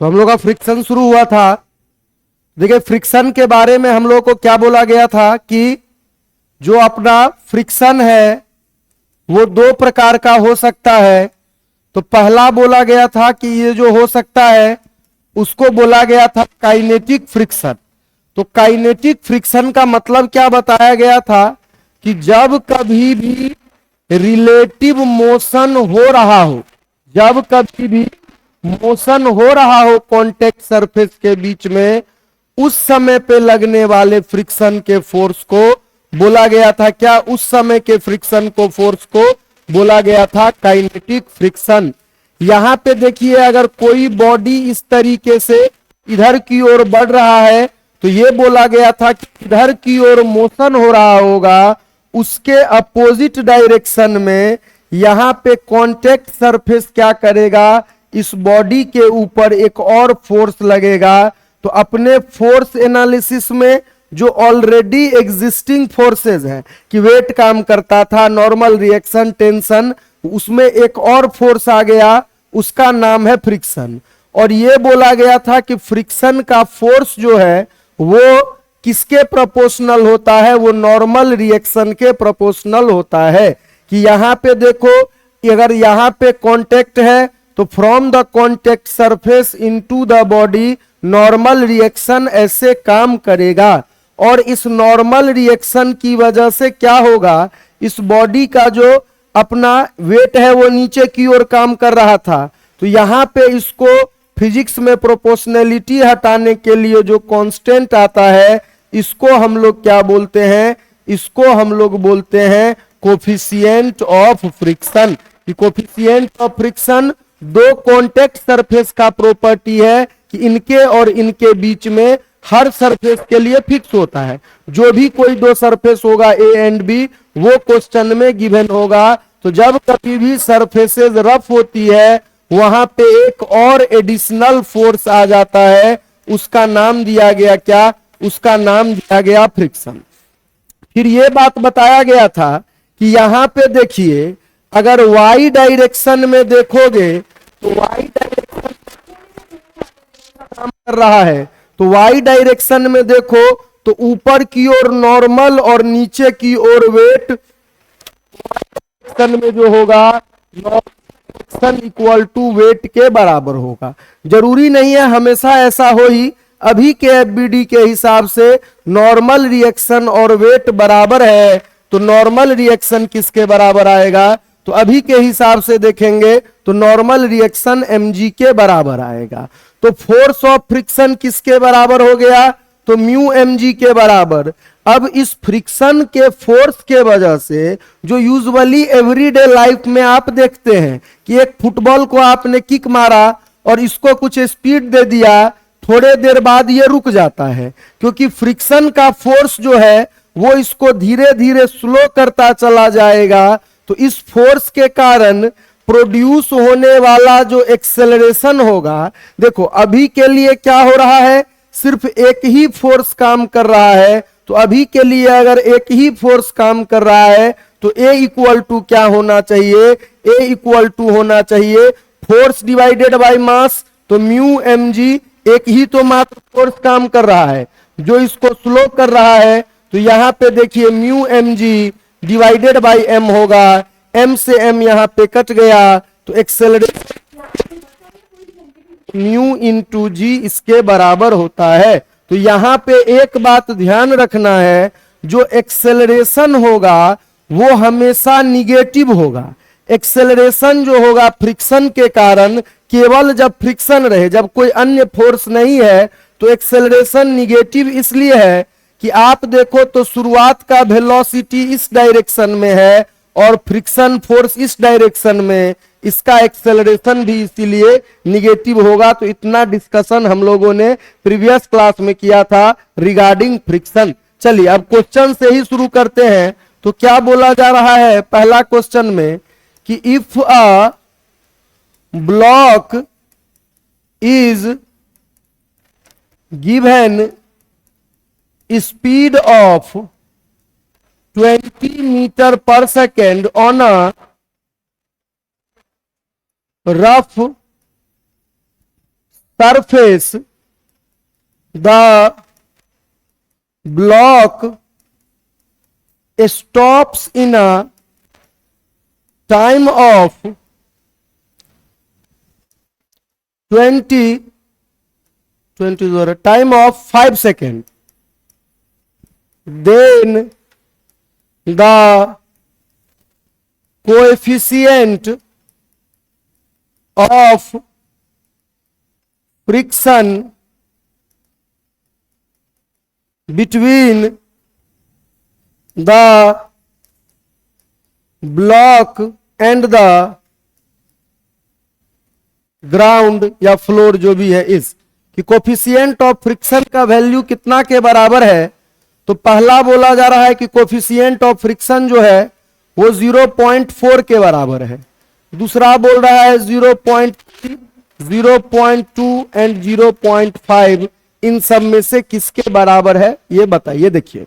तो हम लोग का फ्रिक्शन शुरू हुआ था। देखिए फ्रिक्शन के बारे में हम लोग को क्या बोला गया था कि जो अपना फ्रिक्शन है वो दो प्रकार का हो सकता है। तो पहला बोला गया था कि ये जो हो सकता है उसको बोला गया था काइनेटिक फ्रिक्शन। तो काइनेटिक फ्रिक्शन का मतलब क्या बताया गया था कि जब कभी भी रिलेटिव मोशन हो रहा हो, जब कभी भी मोशन हो रहा हो कांटेक्ट सरफेस के बीच में, उस समय पे लगने वाले फ्रिक्शन के फोर्स को बोला गया था क्या, उस समय के फ्रिक्शन को फोर्स को बोला गया था काइनेटिक फ्रिक्शन। यहां पे देखिए अगर कोई बॉडी इस तरीके से इधर की ओर बढ़ रहा है तो ये बोला गया था कि इधर की ओर मोशन हो रहा होगा, उसके अपोजिट डायरेक्शन में यहां पे कांटेक्ट सरफेस क्या करेगा, इस बॉडी के ऊपर एक और फोर्स लगेगा। तो अपने फोर्स एनालिसिस में जो ऑलरेडी एग्जिस्टिंग फोर्सेस हैं कि वेट काम करता था, नॉर्मल रिएक्शन, टेंशन, उसमें एक और फोर्स आ गया, उसका नाम है फ्रिक्शन। और यह बोला गया था कि फ्रिक्शन का फोर्स जो है वो किसके प्रोपोर्शनल होता है, वो नॉर्मल रिएक्शन के प्रोपोर्शनल होता है। कि यहां पे देखो कि अगर यहां पे कांटेक्ट है तो from the contact surface into the body normal reaction ऐसे काम करेगा। और इस नॉर्मल रिएक्शन की वजह से क्या होगा, इस बॉडी का जो अपना वेट है वो नीचे की ओर काम कर रहा था। तो यहां पे इसको फिजिक्स में प्रोपोर्शनैलिटी हटाने के लिए जो कांस्टेंट आता है इसको हम लोग क्या बोलते हैं, इसको हम लोग बोलते हैं coefficient of friction. Coefficient of friction दो कांटेक्ट सरफेस का प्रॉपर्टी है कि इनके और इनके बीच में हर सरफेस के लिए फिक्स होता है। जो भी कोई दो सरफेस होगा ए एंड बी वो क्वेश्चन में गिवन होगा। तो जब कभी भी सरफेसेस रफ होती है वहां पे एक और एडिशनल फोर्स आ जाता है, उसका नाम दिया गया क्या, उसका नाम दिया गया फ्रिक्शन। फिर यह बात बताया गया था कि यहां पे देखिए अगर वाई डायरेक्शन में देखोगे तो वाई डायरेक्शन काम कर रहा है। तो वाई डायरेक्शन में देखो तो ऊपर की ओर नॉर्मल और नीचे की ओर वेट, डायरेक्शन में जो होगा नॉर्मल इक्वल टू वेट के बराबर होगा। जरूरी नहीं है हमेशा ऐसा हो ही, अभी के एफबीडी के हिसाब से नॉर्मल रिएक्शन और वेट बराबर है तो नॉर्मल रिएक्शन किसके बराबर आएगा, तो अभी के हिसाब से देखेंगे तो नॉर्मल रिएक्शन mg के बराबर आएगा। तो फोर्स ऑफ फ्रिक्शन किसके बराबर हो गया, तो म्यू mg के बराबर। अब इस फ्रिक्शन के फोर्स के वजह से जो यूजुअली एवरीडे लाइफ में आप देखते हैं कि एक फुटबॉल को आपने किक मारा और इसको कुछ स्पीड दे दिया, थोड़े देर बाद ये रुक जाता है क्योंकि फ्रिक्शन का फोर्स जो है वो इसको धीरे धीरे स्लो करता चला जाएगा। तो इस फोर्स के कारण प्रोड्यूस होने वाला जो एक्सेलरेशन होगा, देखो अभी के लिए क्या हो रहा है, सिर्फ एक ही फोर्स काम कर रहा है। तो अभी के लिए अगर एक ही फोर्स काम कर रहा है तो A इक्वल टू क्या होना चाहिए, A इक्वल टू होना चाहिए फोर्स डिवाइडेड बाय मास। तो म्यू mg, एक ही तो मात्र फोर्स काम कर रहा है जो इसको स्लो कर रहा है। तो यहां पे देखिए mu mg divided by m होगा, m से m यहां पे कट गया तो एक्सेलरेशन म्यू इंटू जी इसके बराबर होता है। तो यहां पे एक बात ध्यान रखना है, जो एक्सेलरेशन होगा वो हमेशा निगेटिव होगा। एक्सेलरेशन जो होगा फ्रिक्शन के कारण केवल जब फ्रिक्शन रहे, जब कोई अन्य फोर्स नहीं है तो एक्सेलरेशन निगेटिव इसलिए है कि आप देखो तो शुरुआत का वेलोसिटी इस डायरेक्शन में है और फ्रिक्शन फोर्स इस डायरेक्शन में, इसका एक्सेलरेशन भी इसीलिए निगेटिव होगा। तो इतना डिस्कशन हम लोगों ने प्रीवियस क्लास में किया था रिगार्डिंग फ्रिक्शन। चलिए अब क्वेश्चन से ही शुरू करते हैं। तो क्या बोला जा रहा है पहला क्वेश्चन में कि if a block is given speed of 20 meter पर second on a rough surface the block stops in a time of 5 seconds, then the coefficient of friction between the block and the ground या floor जो भी है इस कि coefficient of friction का value कितना के बराबर है। तो पहला बोला जा रहा है कि कोफिशिएंट ऑफ फ्रिक्शन जो है वो 0.4 के बराबर है, दूसरा बोल रहा है 0.3, 0.2 एंड 0.5, इन सब में से किसके बराबर है ये बताइए। देखिए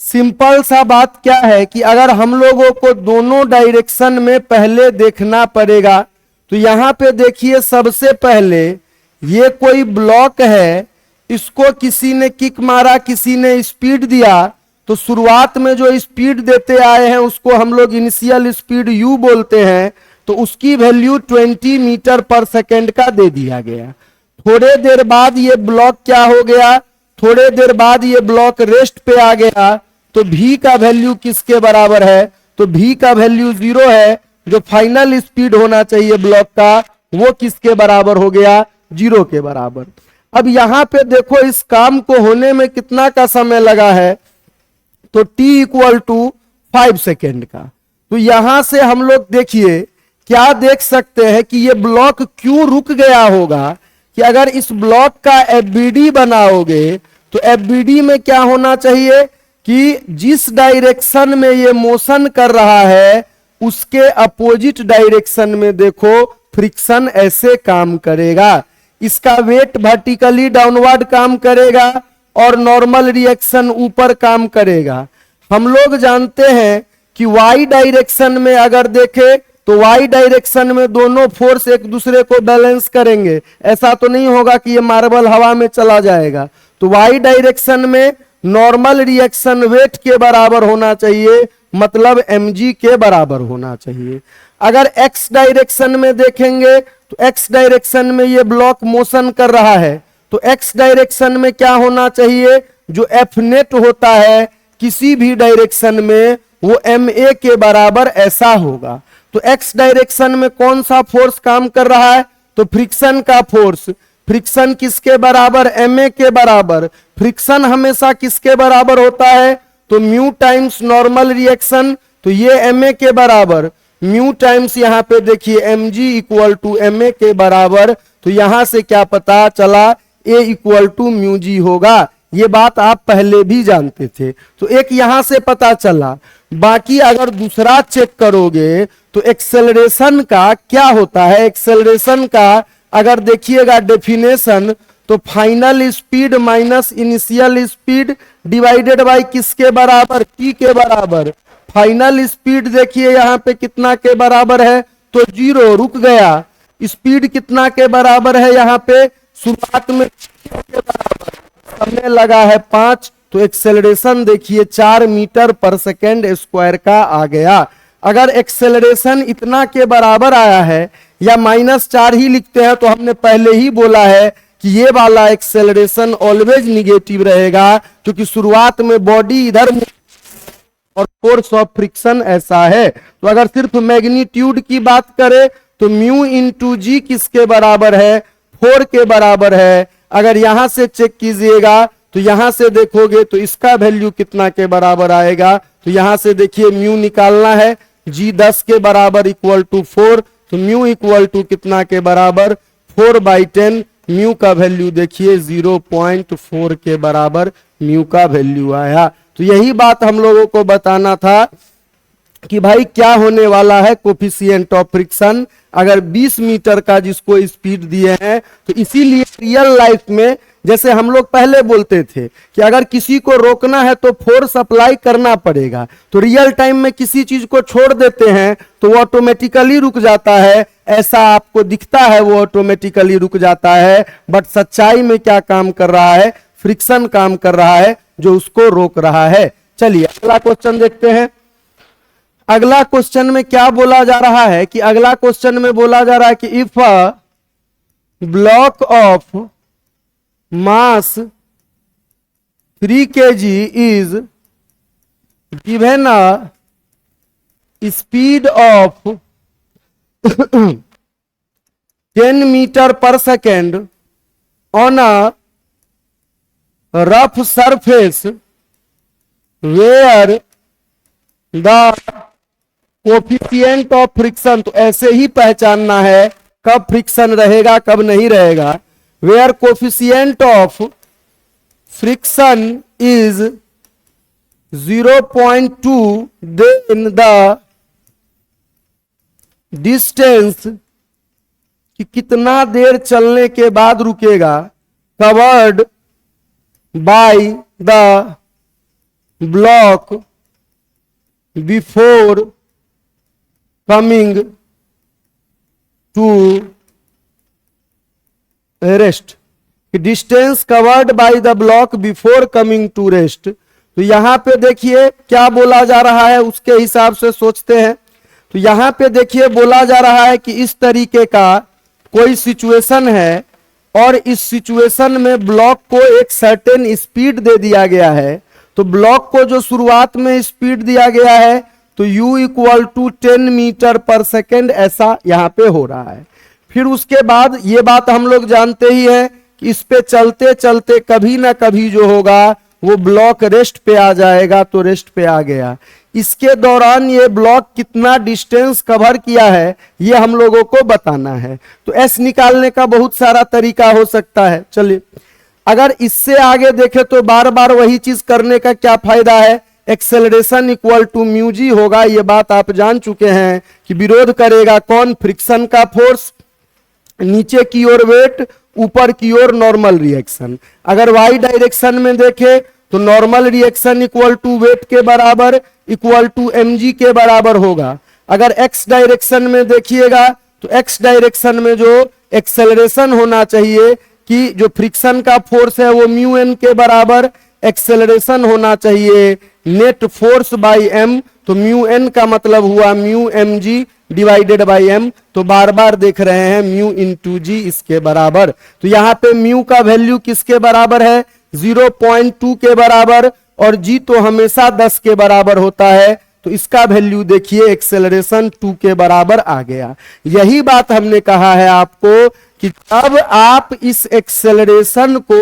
सिंपल सा बात क्या है कि अगर हम लोगों को दोनों डायरेक्शन में पहले देखना पड़ेगा, तो यहां पे देखिए सबसे पहले ये कोई ब्लॉक है, इसको किसी ने किक मारा, किसी ने स्पीड दिया, तो शुरुआत में जो स्पीड देते आए हैं उसको हम लोग इनिशियल स्पीड u बोलते हैं, तो उसकी वैल्यू 20 मीटर पर सेकेंड का दे दिया गया। थोड़े देर बाद ये ब्लॉक क्या हो गया, थोड़े देर बाद ये ब्लॉक रेस्ट पे आ गया, तो v का वैल्यू किसके बराबर है, तो v का वैल्यू 0 है, जो फाइनल स्पीड होना चाहिए ब्लॉक का वो किसके बराबर हो गया, 0 के बराबर। अब यहां पे देखो इस काम को होने में कितना का समय लगा है, तो t इक्वल टू 5 सेकेंड का। तो यहां से हम लोग देखिए क्या देख सकते हैं कि ये ब्लॉक क्यों रुक गया होगा, कि अगर इस ब्लॉक का एफबीडी बनाओगे तो एफबीडी में क्या होना चाहिए कि जिस डायरेक्शन में ये मोशन कर रहा है उसके अपोजिट डायरेक्शन में देखो फ्रिक्शन ऐसे काम करेगा, इसका वेट वर्टिकली डाउनवर्ड काम करेगा और नॉर्मल रिएक्शन ऊपर काम करेगा। हम लोग जानते हैं कि वाई डायरेक्शन में अगर देखें तो वाई डायरेक्शन में दोनों फोर्स एक दूसरे को बैलेंस करेंगे, ऐसा तो नहीं होगा कि ये मार्बल हवा में चला जाएगा। तो वाई डायरेक्शन में नॉर्मल रिएक्शन वेट के बराबर होना चाहिए, मतलब mg के बराबर होना चाहिए। अगर x डायरेक्शन में देखेंगे तो x डायरेक्शन में ये ब्लॉक मोशन कर रहा है, तो x डायरेक्शन में क्या होना चाहिए, जो F नेट होता है किसी भी डायरेक्शन में वो ma के बराबर ऐसा होगा। तो x डायरेक्शन में कौन सा फोर्स काम कर रहा है, तो फ्रिक्शन का फोर्स, फ्रिक्शन किसके बराबर, ma के बराबर। फ्रिक्शन हमेशा किसके बराबर होता है, तो म्यू टाइम्स नॉर्मल रिएक्शन, तो ये ma के बराबर, म्यू टाइम्स यहाँ पे देखिए mg इक्वल टू ma के बराबर। तो यहां से क्या पता चला, a equal to mu G होगा। ये बात आप पहले भी जानते थे, तो एक यहां से पता चला। बाकी अगर दूसरा चेक करोगे तो एक्सेलरेशन का क्या होता है, एक्सेलरेशन का अगर देखिएगा डेफिनेशन, तो final speed minus initial speed divided by किसके बराबर, t के बराबर। फाइनल स्पीड देखिए यहाँ पे कितना के बराबर है, तो 0, रुक गया। स्पीड कितना के बराबर है, यहाँ पे शुरुआत में के बराबर, समय लगा है 5, तो एक्सेलरेशन देखिए 4 मीटर पर सेकेंड स्क्वायर का आ गया। अगर एक्सेलरेशन इतना के बराबर आया है, या -4 ही लिखते हैं, तो हमने पहले ही बोला है कि ये वाला एक्सेलरेशन ऑलवेज निगेटिव रहेगा, क्योंकि शुरुआत में बॉडी इधर और फोर्स ऑफ फ्रिक्शन ऐसा है। तो अगर सिर्फ मैग्नीट्यूड की बात करें तो म्यू इंटू जी किसके बराबर है, 4 के बराबर है। अगर यहां से चेक कीजिएगा तो यहां से देखोगे तो इसका वैल्यू कितना के बराबर आएगा, तो यहां से देखिए म्यू निकालना है, जी 10 के बराबर इक्वल टू 4, तो म्यू इक्वल टू कितना के बराबर, 4/10। म्यू का वैल्यू देखिए 0.4 के बराबर म्यू का वैल्यू आया। तो यही बात हम लोगों को बताना था कि भाई क्या होने वाला है कोफिशिएंट ऑफ फ्रिक्शन अगर 20 मीटर का जिसको स्पीड दिए हैं। तो इसीलिए रियल लाइफ में जैसे हम लोग पहले बोलते थे कि अगर किसी को रोकना है तो फोर्स अप्लाई करना पड़ेगा, तो रियल टाइम में किसी चीज को छोड़ देते हैं तो वो ऑटोमेटिकली रुक जाता है। ऐसा आपको दिखता है वो ऑटोमेटिकली रुक जाता है, बट सच्चाई में क्या काम कर रहा है? फ्रिक्शन काम कर रहा है जो उसको रोक रहा है। चलिए अगला क्वेश्चन देखते हैं। अगला क्वेश्चन में क्या बोला जा रहा है कि अगला क्वेश्चन में बोला जा रहा है कि if a block of mass 3 kg is given a speed of 10 meter पर second on a rough surface where the coefficient of friction, तो ऐसे ही पहचानना है कब फ्रिक्शन रहेगा कब नहीं रहेगा। Where coefficient of friction is 0.2 then the distance, कि कितना देर चलने के बाद रुकेगा, covered by the block before coming to rest, distance covered by the block before coming to rest. तो यहां पे देखिए क्या बोला जा रहा है, उसके हिसाब से सोचते हैं। तो यहां पे देखिए बोला जा रहा है कि इस तरीके का कोई सिचुएशन है और इस सिचुएशन में ब्लॉक को एक सर्टेन स्पीड दे दिया गया है। तो ब्लॉक को जो शुरुआत में स्पीड दिया गया है तो u इक्वल टू 10 मीटर पर सेकेंड, ऐसा यहां पे हो रहा है। फिर उसके बाद ये बात हम लोग जानते ही है कि इस पे चलते चलते कभी ना कभी जो होगा वो ब्लॉक रेस्ट पे आ जाएगा, तो रेस्ट पे आ गया। इसके दौरान ये ब्लॉक कितना डिस्टेंस कवर किया है ये हम लोगों को बताना है। तो एस निकालने का बहुत सारा तरीका हो सकता है। चलिए अगर इससे आगे देखें तो बार बार वही चीज करने का क्या फायदा है। Acceleration equal to mu G होगा, ये बात आप जान चुके हैं कि विरोध करेगा कौन? फ्रिक्शन का फोर्स, नीचे की ओर वेट, ऊपर की ओर नॉर्मल रिएक्शन। अगर वाई डायरेक्शन में देखें तो normal reaction equal to weight के बराबर इक्वल टू mg के बराबर होगा। अगर एक्स डायरेक्शन में देखिएगा तो एक्स डायरेक्शन में जो एक्सेलरेशन होना चाहिए कि जो फ्रिक्शन का फोर्स है वो म्यू एन के बराबर, एक्सेलरेशन होना चाहिए नेट फोर्स बाय m, तो म्यू एन का मतलब हुआ mu mg divided by m। तो बार बार देख रहे हैं म्यू इंटू जी इसके बराबर। तो यहाँ पे म्यू का वैल्यू किसके बराबर है? 0.2 के बराबर, और जी तो हमेशा 10 के बराबर होता है। तो इसका वैल्यू देखिए एक्सेलरेशन 2 के बराबर आ गया। यही बात हमने कहा है आपको कि अब आप इस एक्सेलरेशन को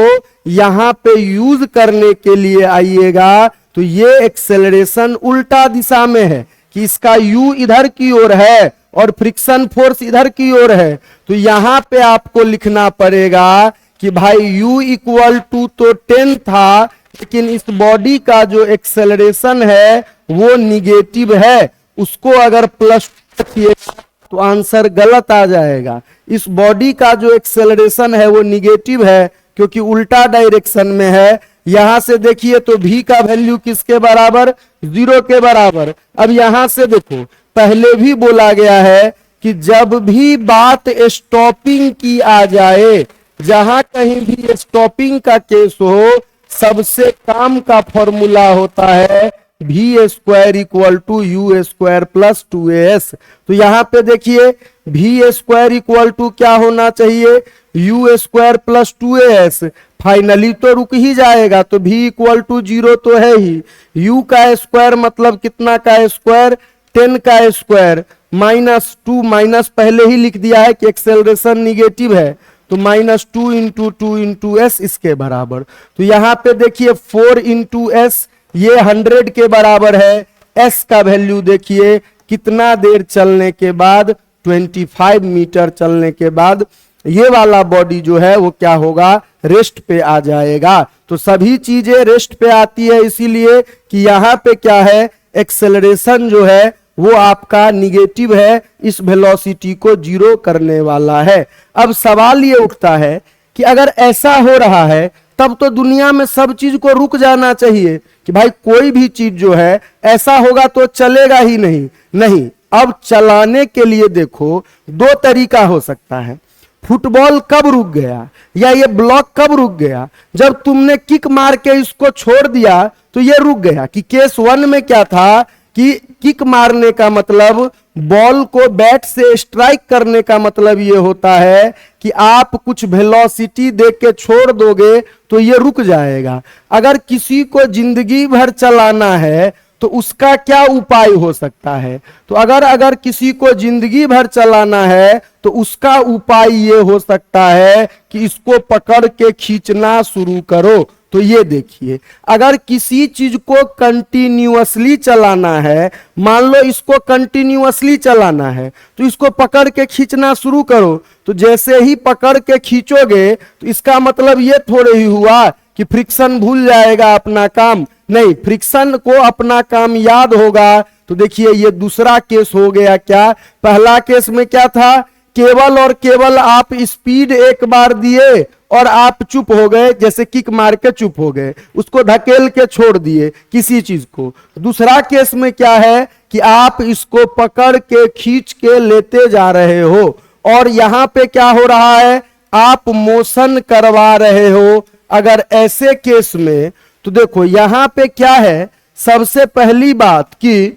यहां पे यूज करने के लिए आइएगा तो ये एक्सेलरेशन उल्टा दिशा में है कि इसका u इधर की ओर है और फ्रिक्शन फोर्स इधर की ओर है। तो यहां पे आपको लिखना पड़ेगा कि भाई u इक्वल टू तो 10 था, लेकिन इस बॉडी का जो एक्सेलरेशन है वो निगेटिव है, उसको अगर प्लस रखिएगा तो आंसर गलत आ जाएगा। इस बॉडी का जो एक्सेलरेशन है वो निगेटिव है क्योंकि उल्टा डायरेक्शन में है। यहां से देखिए तो v का वैल्यू किसके बराबर? 0 के बराबर। अब यहां से देखो पहले भी बोला गया है कि जब भी बात स्टॉपिंग की आ जाए, जहां कहीं भी स्टॉपिंग का केस हो, सबसे काम का फॉर्मूला होता है V square equal to U square plus 2as। तो यहां पे देखिए वी स्क्वायर इक्वल टू क्या होना चाहिए? You square plus 2as। Finally तो रुक ही जाएगा, तो v इक्वल टू 0 तो है ही। u का स्क्वायर मतलब कितना का स्क्वायर? 10 का स्क्वायर माइनस 2, माइनस पहले ही लिख दिया है कि एक्सेलरेशन निगेटिव है, तो माइनस 2 इंटू 2 इंटू एस इसके बराबर। तो यहां पे देखिए 4 इंटू एस ये 100 के बराबर है। s का वैल्यू देखिए कितना देर चलने के बाद, 25 मीटर चलने के बाद ये वाला बॉडी जो है वो क्या होगा? रेस्ट पे आ जाएगा। तो सभी चीजें रेस्ट पे आती है इसीलिए कि यहां पे क्या है? एक्सेलरेशन जो है वो आपका निगेटिव है, इस वेलोसिटी को 0 करने वाला है। अब सवाल ये उठता है कि अगर ऐसा हो रहा है तब तो दुनिया में सब चीज को रुक जाना चाहिए कि भाई कोई भी चीज जो है ऐसा होगा तो चलेगा ही नहीं। नहीं, अब चलाने के लिए देखो दो तरीका हो सकता है। फुटबॉल कब रुक गया या ये ब्लॉक कब रुक गया? जब तुमने किक मार के इसको छोड़ दिया तो ये रुक गया। कि केस 1 में क्या था कि किक मारने का मतलब, बॉल को बैट से स्ट्राइक करने का मतलब ये होता है कि आप कुछ वेलोसिटी दे के छोड़ दोगे तो ये रुक जाएगा। अगर किसी को जिंदगी भर चलाना है तो उसका क्या उपाय हो सकता है? तो अगर किसी को जिंदगी भर चलाना है तो उसका उपाय ये हो सकता है कि इसको पकड़ के खींचना शुरू करो। तो ये देखिए, अगर किसी चीज को कंटिन्यूअसली चलाना है, मान लो इसको कंटिन्यूअसली चलाना है, तो इसको पकड़ के खींचना शुरू करो। तो जैसे ही पकड़ के खींचोगे तो इसका मतलब ये थोड़े ही हुआ कि फ्रिक्शन भूल जाएगा अपना काम। नहीं, फ्रिक्शन को अपना काम याद होगा। तो देखिए ये दूसरा केस हो गया। क्या पहला केस में क्या था? केवल और केवल आप स्पीड एक बार दिए और आप चुप हो गए, जैसे किक मार के चुप हो गए, उसको धकेल के छोड़ दिए किसी चीज को। दूसरा केस में क्या है कि आप इसको पकड़ के खींच के लेते जा रहे हो और यहां पे क्या हो रहा है? आप मोशन करवा रहे हो। अगर ऐसे केस में तो देखो यहां पे क्या है, सबसे पहली बात कि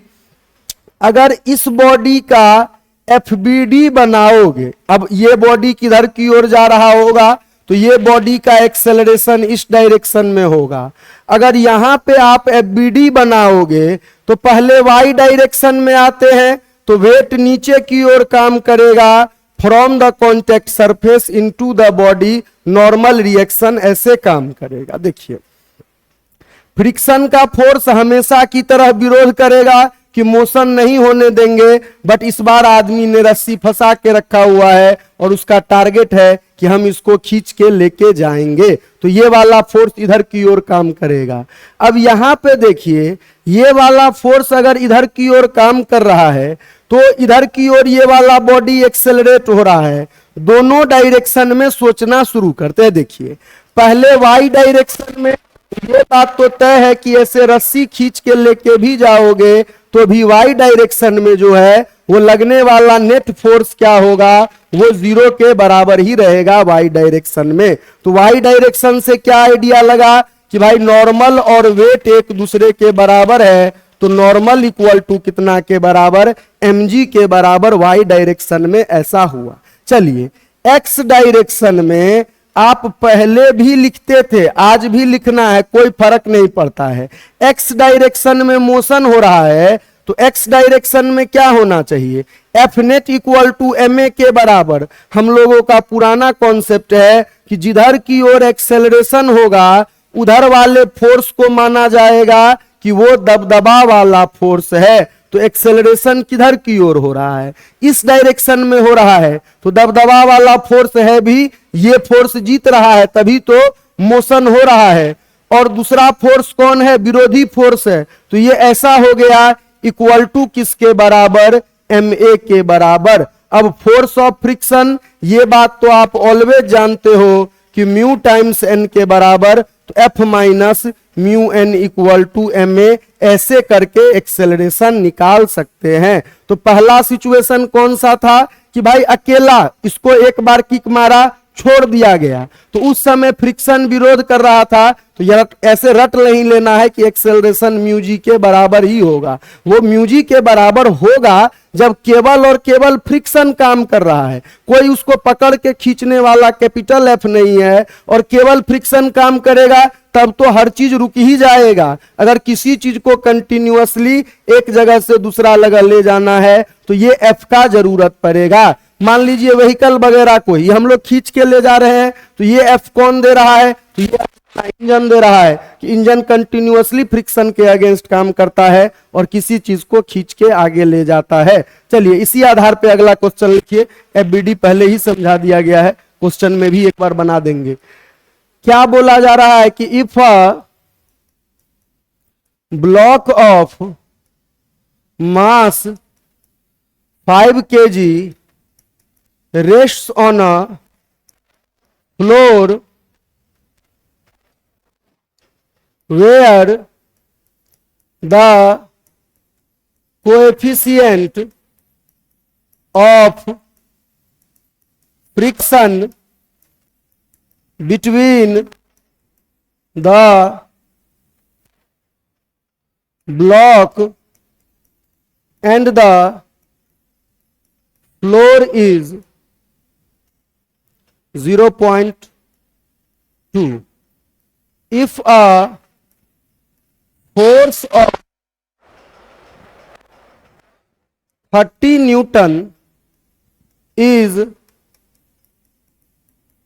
अगर इस बॉडी का एफबीडी बनाओगे, अब ये बॉडी किधर की ओर जा रहा होगा तो ये बॉडी का एक्सेलरेशन इस डायरेक्शन में होगा। अगर यहां पे आप एफबीडी बनाओगे तो पहले वाई डायरेक्शन में आते हैं, तो वेट नीचे की ओर काम करेगा, from the contact surface into the body, normal reaction ऐसे काम करेगा। देखिए फ्रिक्शन का फोर्स हमेशा की तरह विरोध करेगा कि मोशन नहीं होने देंगे, बट इस बार आदमी ने रस्सी फंसा के रखा हुआ है और उसका टारगेट है कि हम इसको खींच के लेके जाएंगे, तो ये वाला फोर्स इधर की ओर काम करेगा। अब यहां पे देखिए ये वाला फोर्स अगर इधर की ओर काम कर रहा है तो इधर की ओर ये वाला बॉडी एक्सेलरेट हो रहा है। दोनों डायरेक्शन में सोचना शुरू करते हैं। देखिए पहले वाई डायरेक्शन में ये बात तो तय है कि ऐसे रस्सी खींच के लेके भी जाओगे तो भी वाई डायरेक्शन में जो है वो लगने वाला नेट फोर्स क्या होगा? वो 0 के बराबर ही रहेगा वाई डायरेक्शन में। तो वाई डायरेक्शन से क्या आइडिया लगा कि भाई नॉर्मल और वेट एक दूसरे के बराबर है, तो नॉर्मल इक्वल टू कितना के बराबर? mg के बराबर वाई डायरेक्शन में ऐसा हुआ। चलिए एक्स डायरेक्शन में आप पहले भी लिखते थे, आज भी लिखना है, कोई फर्क नहीं पड़ता है। एक्स डायरेक्शन में मोशन हो रहा है तो एक्स डायरेक्शन में क्या होना चाहिए? F net equal to M A के बराबर। हम लोगों का पुराना कॉन्सेप्ट है कि जिधर की ओर एक्सेलरेशन होगा उधर वाले फोर्स को माना जाएगा कि वो दबदबा वाला फोर्स है। तो एक्सेलरेशन किधर की ओर हो रहा है? इस डायरेक्शन में हो रहा है, तो दबदबा वाला फोर्स है भी, ये फोर्स जीत रहा है तभी तो मोशन हो रहा है। और दूसरा फोर्स कौन है? विरोधी फोर्स है। तो ये ऐसा हो गया इक्वल टू किसके बराबर? एम ए के बराबर। अब फोर्स ऑफ फ्रिक्शन, ये बात तो आप ऑलवेज जानते हो कि म्यू टाइम्स एन के बराबर, तो F minus mu N equal to M A, ऐसे करके एक्सेलरेशन निकाल सकते हैं। तो पहला सिचुएशन कौन सा था कि भाई अकेला इसको एक बार किक मारा, छोड़ दिया गया, तो उस समय फ्रिक्शन विरोध कर रहा था। तो यह ऐसे रट नहीं लेना है कि एक्सेलरेशन म्यूजी के बराबर ही होगा। वो म्यूजी के बराबर होगा जब केवल और केवल फ्रिक्शन काम कर रहा है, कोई उसको पकड़ के खींचने वाला कैपिटल एफ नहीं है, और केवल फ्रिक्शन काम करेगा तब तो हर चीज रुक ही जाएगा। अगर किसी चीज को कंटिन्यूअसली एक जगह से दूसरा जगह ले जाना है तो ये एफ का जरूरत पड़ेगा। मान लीजिए व्हीकल वगैरह को ही हम लोग खींच के ले जा रहे हैं, तो ये एफ कौन दे रहा है? तो ये इंजन दे रहा है कि इंजन कंटिन्यूअसली फ्रिक्शन के अगेंस्ट काम करता है और किसी चीज को खींच के आगे ले जाता है। चलिए इसी आधार पे अगला क्वेश्चन लिखिए। एफबीडी पहले ही समझा दिया गया है, क्वेश्चन में भी एक बार बना देंगे। क्या बोला जा रहा है कि if a block of mass 5 kg rests on a floor where the coefficient of friction between the block and the floor is 0.2. If a force of 30 Newton is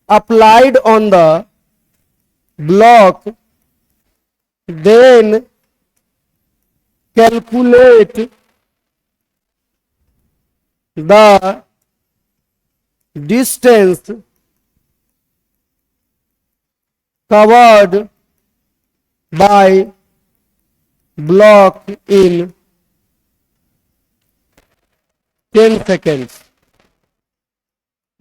applied on the block, then calculate the distance covered by block in 10 seconds.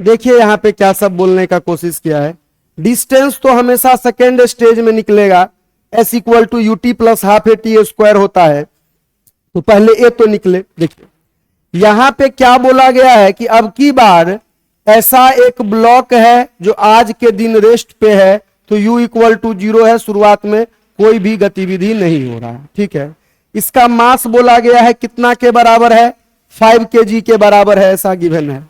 देखिए यहां पे क्या सब बोलने का कोशिश किया है। डिस्टेंस तो हमेशा सेकेंड स्टेज में निकलेगा, S equal to U T plus half A T square होता है, तो पहले ए तो निकले। देखिए यहां पे क्या बोला गया है कि अब की बार ऐसा एक ब्लॉक है जो आज के दिन रेस्ट पे है, तो u इक्वल टू 0 है, शुरुआत में कोई भी गतिविधि नहीं हो रहा है, ठीक है। इसका मास बोला गया है कितना के बराबर है, 5 kg के बराबर है, ऐसा गिवन है।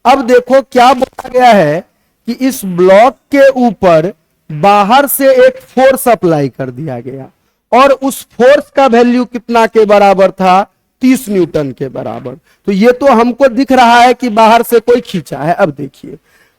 अब देखो क्या बोला गया है कि इस ब्लॉक के ऊपर बाहर से एक फोर्स अप्लाई कर दिया गया और उस फोर्स का वैल्यू कितना के बराबर था, 30 न्यूटन के बराबर। तो ये तो हमको दिख रहा है कि बाहर से कोई खींचा है। अब देखिए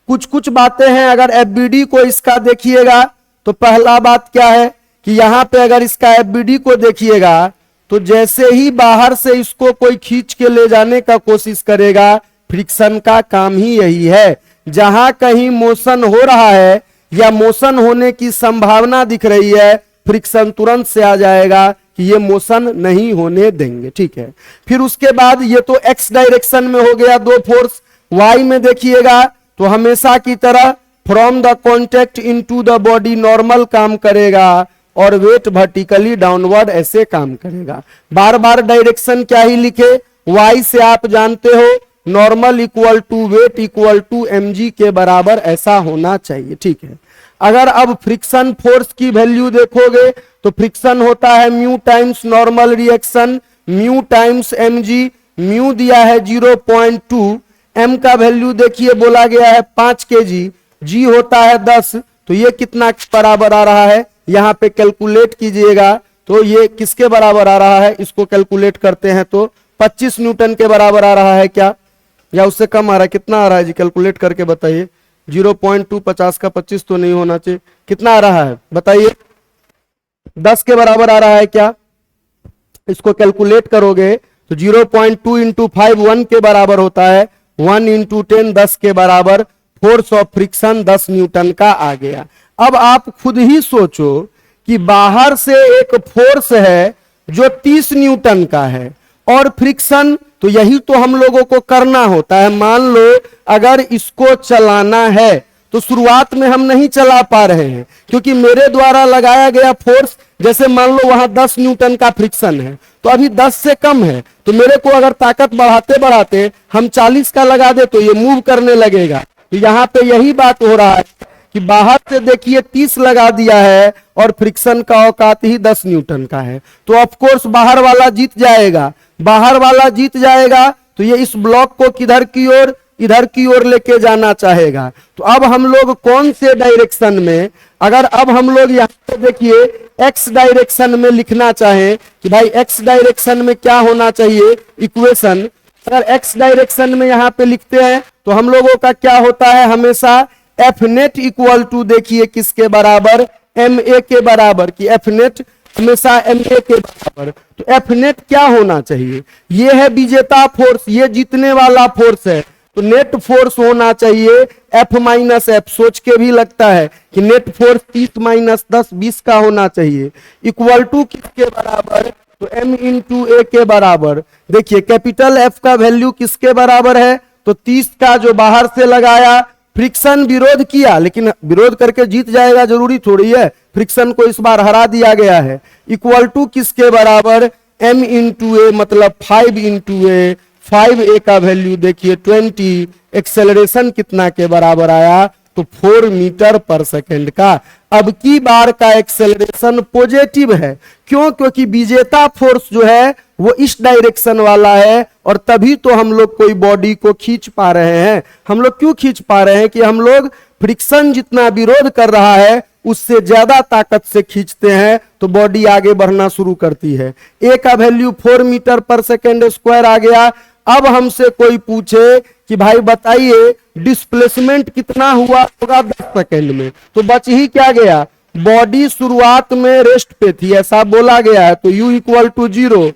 कुछ कुछ बातें हैं, अगर एफबीडी को इसका देखिएगा तो पहला बात क्या है कि यहां पे अगर इसका एफबीडी को देखिएगा तो जैसे ही बाहर से इसको कोई खींच के ले जाने का कोशिश करेगा, फ्रिक्शन का काम ही यही है। जहां कहीं मोशन हो रहा है या मोशन होने की संभावना दिख रही है, फ्रिक्शन तुरंत से आ जाएगा कि ये मोशन नहीं होने देंगे, ठीक है। फिर उसके बाद ये तो एक्स डायरेक्शन में हो गया दो फोर्स, वाई में देखिएगा तो हमेशा की तरह from the contact into the body normal काम करेगा और वेट वर्टिकली डाउनवर्ड ऐसे काम करेगा। बार बार डायरेक्शन क्या ही लिखे, वाई से आप जानते हो normal equal to weight equal to mg के बराबर ऐसा होना चाहिए, ठीक है। अगर अब फ्रिक्शन फोर्स की वैल्यू देखोगे तो फ्रिक्शन होता है mu times normal reaction, mu times mg, mu दिया है 0.2, m का वैल्यू देखिए बोला गया है 5 kg, g होता है 10, तो ये कितना बराबर आ रहा है, यहां पे कैलकुलेट कीजिएगा तो ये किसके बराबर आ रहा है, इसको कैलकुलेट करते हैं तो 25 न्यूटन के बराबर आ रहा है क्या, या उससे कम आ रहा है, कितना आ रहा है जी कैलकुलेट करके बताइए। 0.2 50 का 25 तो नहीं होना चाहिए, कितना आ रहा है बताइए, 10 के बराबर आ रहा है क्या, इसको कैलकुलेट करोगे तो 0.2 इंटू 5 1 के बराबर होता है, 1 इंटू 10 10 के बराबर, फोर्स ऑफ फ्रिक्शन 10 न्यूटन का आ गया। अब आप खुद ही सोचो कि बाहर से एक फोर्स है जो 30 न्यूटन का है और फ्रिक्शन, तो यही तो हम लोगों को करना होता है। मान लो अगर इसको चलाना है तो शुरुआत में हम नहीं चला पा रहे हैं क्योंकि मेरे द्वारा लगाया गया फोर्स, जैसे मान लो वहां 10 न्यूटन का फ्रिक्शन है तो अभी 10 से कम है, तो मेरे को अगर ताकत बढ़ाते बढ़ाते हम 40 का लगा दे तो ये मूव करने लगेगा। तो यहां पे यही बात हो रहा है कि बाहर से देखिए 30 लगा दिया है और फ्रिक्शन का औकात ही 10 न्यूटन का है, तो ऑफ कोर्स बाहर वाला जीत जाएगा। बाहर वाला जीत जाएगा तो ये इस ब्लॉक को किधर की ओर, इधर की ओर लेके जाना चाहेगा। तो अब हम लोग कौन से डायरेक्शन में, अगर अब हम लोग यहाँ पे देखिए एक्स डायरेक्शन में लिखना चाहें कि भाई एक्स डायरेक्शन में क्या होना चाहिए इक्वेशन, अगर एक्स डायरेक्शन में यहाँ पे लिखते हैं तो हम लोगों का क्या होता है, हमेशा एफ नेट इक्वल टू देखिए किसके बराबर, एम ए के बराबर, कि एफ नेट हमेशा एम ए के बराबर। तो एफ नेट क्या होना चाहिए, ये है विजेता फोर्स, ये जीतने वाला फोर्स है, तो नेट फोर्स होना चाहिए एफ माइनस एफ। सोच के भी लगता है कि नेट फोर्स 30 माइनस 10 20 का होना चाहिए, इक्वल टू किसके बराबर, तो एम इंटू ए के बराबर। देखिए कैपिटल एफ का वैल्यू किसके बराबर है, तो 30 का जो बाहर से लगाया, फ्रिक्शन विरोध किया, लेकिन विरोध करके जीत जाएगा जरूरी थोड़ी है, फ्रिक्शन को इस बार हरा दिया गया है, इक्वल टू किसके बराबर, m इंटू ए, मतलब 5 इंटू ए, 5a का वैल्यू देखिए 20, एक्सेलरेशन कितना के बराबर आया, तो 4 मीटर पर सेकेंड का। अब की बार का एक्सेलरेशन पॉजिटिव है, क्यों? क्योंकि विजेता फोर्स जो है वो इस डायरेक्शन वाला है, और तभी तो हम लोग कोई बॉडी को खींच पा रहे हैं। हम लोग क्यों खींच पा रहे हैं? कि हम लोग फ्रिक्शन जितना विरोध कर रहा है उससे ज्यादा ताकत से खींचते हैं, तो बॉडी आगे बढ़ना शुरू करती है। ए का वैल्यू 4 मीटर पर सेकेंड स्क्वायर आ गया। अब हमसे कोई पूछे कि भाई बताइए डिस्प्लेसमेंट कितना हुआ होगा 10 सेकेंड में, तो बच ही क्या गया? बॉडी शुरुआत में रेस्ट पे थी, ऐसा बोला गया है, तो u इक्वल टू 0।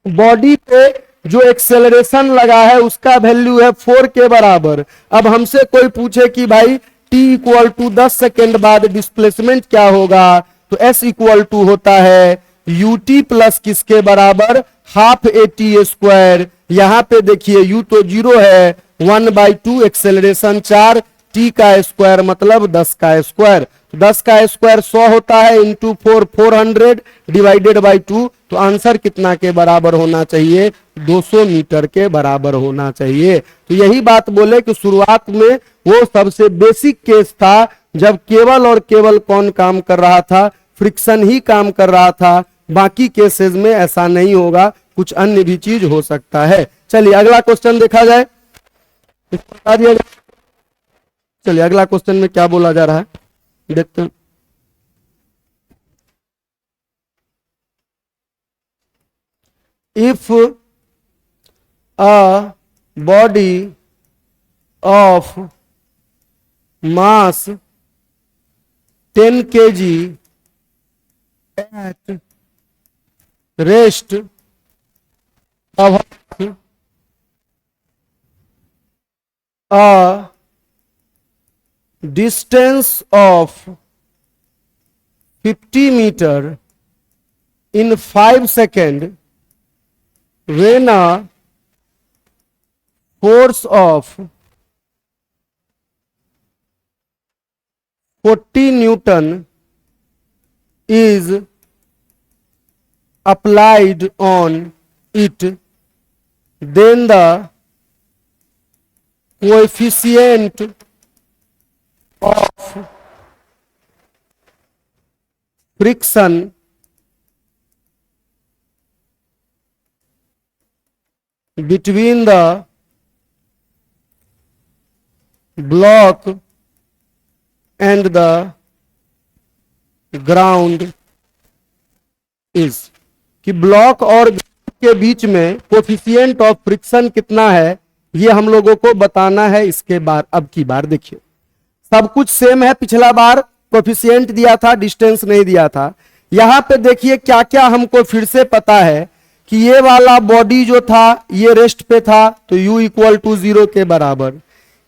बॉडी पे जो एक्सेलरेशन लगा है उसका वैल्यू है 4 के बराबर। अब हमसे कोई पूछे कि भाई t इक्वल टू 10 सेकेंड बाद डिस्प्लेसमेंट क्या होगा, तो s इक्वल टू होता है ut प्लस किसके बराबर? Half A T square. यहां पे देखिए u तो 0 है, 1/2 एक्सेलरेशन 4, t का स्क्वायर मतलब 10 का स्क्वायर। तो 10 का स्क्वायर 100 होता है, इंटू 4 400 डिवाइडेड बाई 2, तो आंसर कितना के बराबर होना चाहिए? 200 मीटर के बराबर होना चाहिए। तो यही बात बोले कि शुरुआत में वो सबसे बेसिक केस था जब केवल और केवल कौन काम कर रहा था? फ्रिक्शन ही काम कर रहा था। बाकी केसेस में ऐसा नहीं होगा, कुछ अन्य भी चीज हो सकता है। चलिए अगला क्वेश्चन देखा जाए, इसको बता दिया जाए। चलिए अगला क्वेश्चन में क्या बोला जा रहा है देखते हैं। If a body of mass 10 kg at rest covers a distance of 50 meter in 5 seconds when a force of 40 Newton is applied on it, then the coefficient of friction between the block and the ground is, कि block और के बीच में coefficient of friction कितना है ये हम लोगों को बताना है। इसके बाद अब की बार देखिए सब कुछ सेम है, पिछला बार कोफिशिएंट दिया था, डिस्टेंस नहीं दिया था। यहां पे देखिए क्या क्या हमको फिर से पता है कि ये वाला बॉडी जो था ये रेस्ट पे था, तो u इक्वल टू 0 के बराबर।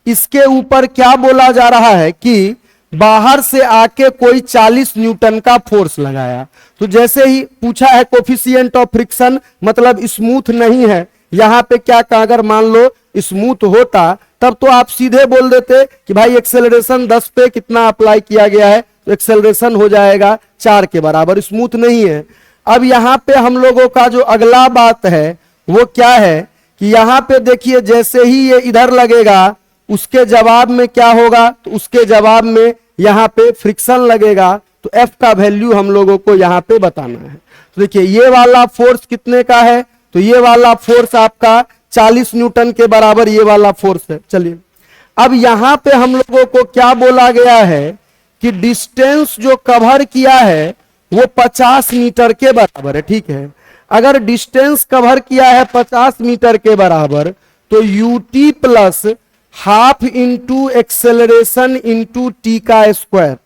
इसके ऊपर क्या बोला जा रहा है कि बाहर से आके कोई 40 न्यूटन का फोर्स लगाया। तो जैसे ही पूछा है कोफिशिएंट ऑफ फ्रिक्शन मतलब स्मूथ नहीं है, यहां पे क्या कहा, अगर मान लो स्मूथ होता तब तो आप सीधे बोल देते कि भाई एक्सेलरेशन 10 पे कितना अप्लाई किया गया है, तो एक्सेलरेशन हो जाएगा 4 के बराबर, स्मूथ नहीं है। अब यहां पे हम लोगों का जो अगला बात है वो क्या है कि यहां पे देखिए जैसे ही ये इधर लगेगा उसके जवाब में क्या होगा, तो उसके जवाब में यहां पे फ्रिक्शन लगेगा। तो F का वैल्यू हम लोगों को यहां पे बताना है। तो देखिए ये वाला फोर्स कितने का है, तो ये वाला फोर्स आपका 40 न्यूटन के बराबर ये वाला फोर्स है। चलिए अब यहां पे हम लोगों को क्या बोला गया है कि डिस्टेंस जो कवर किया है वो 50 मीटर के बराबर है। ठीक है, अगर डिस्टेंस कवर किया है 50 मीटर के बराबर तो ut plus half into acceleration into T का स्क्वायर,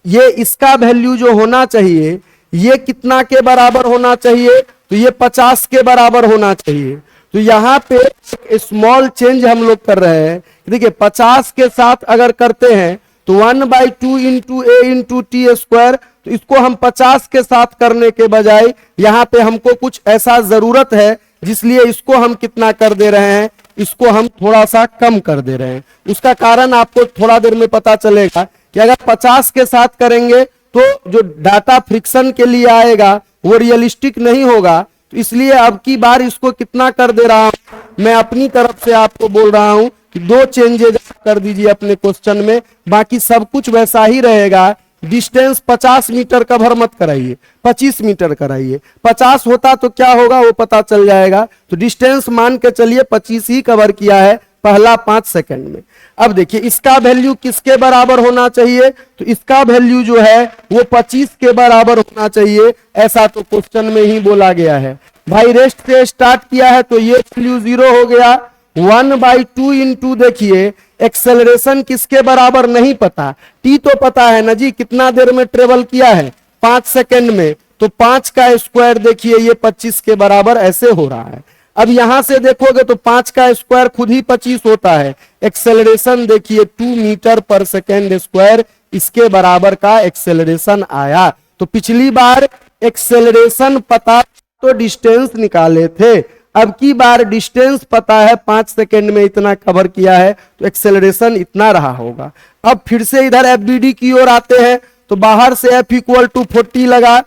ये इसका वैल्यू जो होना चाहिए ये कितना के बराबर होना चाहिए, तो ये 50 के बराबर होना चाहिए। तो यहां पे एक स्मॉल चेंज हम लोग कर रहे हैं। देखिए 50 के साथ अगर करते हैं तो 1/2 इंटू ए इंटू टी स्क्वायर, तो इसको हम 50 के साथ करने के बजाय यहां पे हमको कुछ ऐसा जरूरत है जिसलिए इसको हम कितना कर दे रहे हैं, इसको हम थोड़ा सा कम कर दे रहे हैं। उसका कारण आपको थोड़ा देर में पता चलेगा कि अगर 50 के साथ करेंगे तो जो डाटा फ्रिक्शन के लिए आएगा वो रियलिस्टिक नहीं होगा। तो इसलिए अब की बार इसको कितना कर दे रहा हूं, मैं अपनी तरफ से आपको बोल रहा हूं कि 2 चेंजेज कर दीजिए अपने क्वेश्चन में, बाकी सब कुछ वैसा ही रहेगा। डिस्टेंस 50 मीटर कवर मत कराइए, 25 मीटर कराइए। 50 होता तो क्या होगा वो पता चल जाएगा। तो डिस्टेंस मान के चलिए 25 ही कवर किया है पहला 5 सेकंड में। अब देखिए इसका वैल्यू किसके बराबर होना चाहिए, तो इसका वैल्यू जो है वो 25 के बराबर होना चाहिए, ऐसा तो क्वेश्चन में ही बोला गया है। भाई रेस्ट से स्टार्ट किया है तो ये वैल्यू 0 हो गया। 1/2 इंटू देखिए एक्सेलरेशन किसके बराबर नहीं पता, टी तो पता है ना जी, कितना देर में ट्रेवल किया है 5 सेकंड में, तो 5 का स्क्वायर देखिए ये 25 के बराबर ऐसे हो रहा है। अब यहां से देखोगे तो 5 का स्क्वायर खुद ही 25 होता है। एक्सेलरेशन देखिए 2 मीटर पर सेकेंड स्क्वायर, इसके बराबर का एक्सेलरेशन आया। तो पिछली बार एक्सेलरेशन पता तो डिस्टेंस निकाले थे, अब की बार डिस्टेंस पता है 5 सेकेंड में इतना कवर किया है, तो एक्सेलरेशन इतना रहा होगा। अब फिर से इधर एफबीडी की ओर आते हैं, तो बाहर से F = 40 लगा।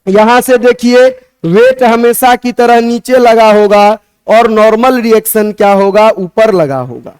यहां से देखिए वेट हमेशा की तरह नीचे लगा होगा और नॉर्मल रिएक्शन क्या होगा, ऊपर लगा होगा।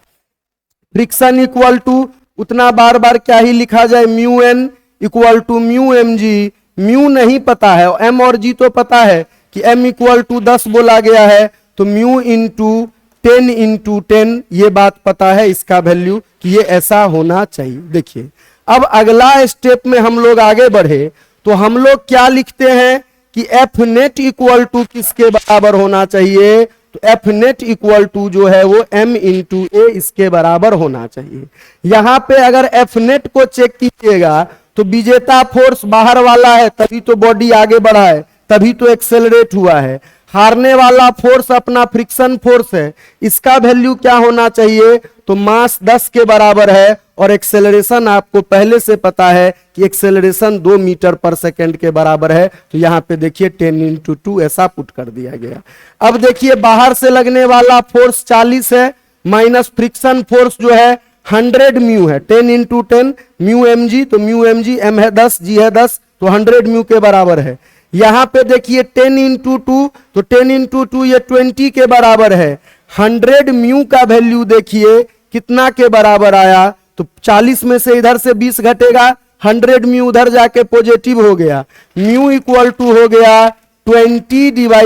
फ्रिक्शन इक्वल टू उतना बार बार क्या ही लिखा जाए, μn = μmg। म्यू नहीं पता है, m और g तो पता है कि m = 10 बोला गया है, तो म्यू × 10 × 10 ये बात पता है इसका वैल्यू कि ये ऐसा होना चाहिए। देखिए अब अगला स्टेप में हम लोग आगे बढ़े तो हम लोग क्या लिखते हैं कि एफ नेट = किसके बराबर होना चाहिए, तो एफ नेट = जो है वो m × a इसके बराबर होना चाहिए। यहां पे अगर एफ नेट को चेक कीजिएगा तो विजेता फोर्स बाहर वाला है तभी तो बॉडी आगे बढ़ा है, तभी तो एक्सेलरेट हुआ है। हारने वाला फोर्स अपना फ्रिक्शन फोर्स है, इसका वैल्यू क्या होना चाहिए, तो मास 10 के बराबर है और एक्सेलरेशन आपको पहले से पता है कि एक्सेलरेशन 2 मीटर पर सेकंड के बराबर है। तो यहां पे देखिए 10 × 2 ऐसा पुट कर दिया गया। अब देखिए बाहर से लगने वाला फोर्स 40 है, माइनस फ्रिक्शन फोर्स जो है 100 म्यू है, 10 × 10 म्यू mg, तो म्यू mg m है 10 g है 10, तो 100 म्यू के बराबर है। यहां पे देखिए 10 × 2, तो 10 × 2 ये 20 के बराबर है। 100 म्यू का वैल्यू देखिए कितना के बराबर आया, तो 40 में से इधर से 20 घटेगा, 100 म्यू उधर जाके पॉजिटिव हो गया, म्यू = हो गया 20 /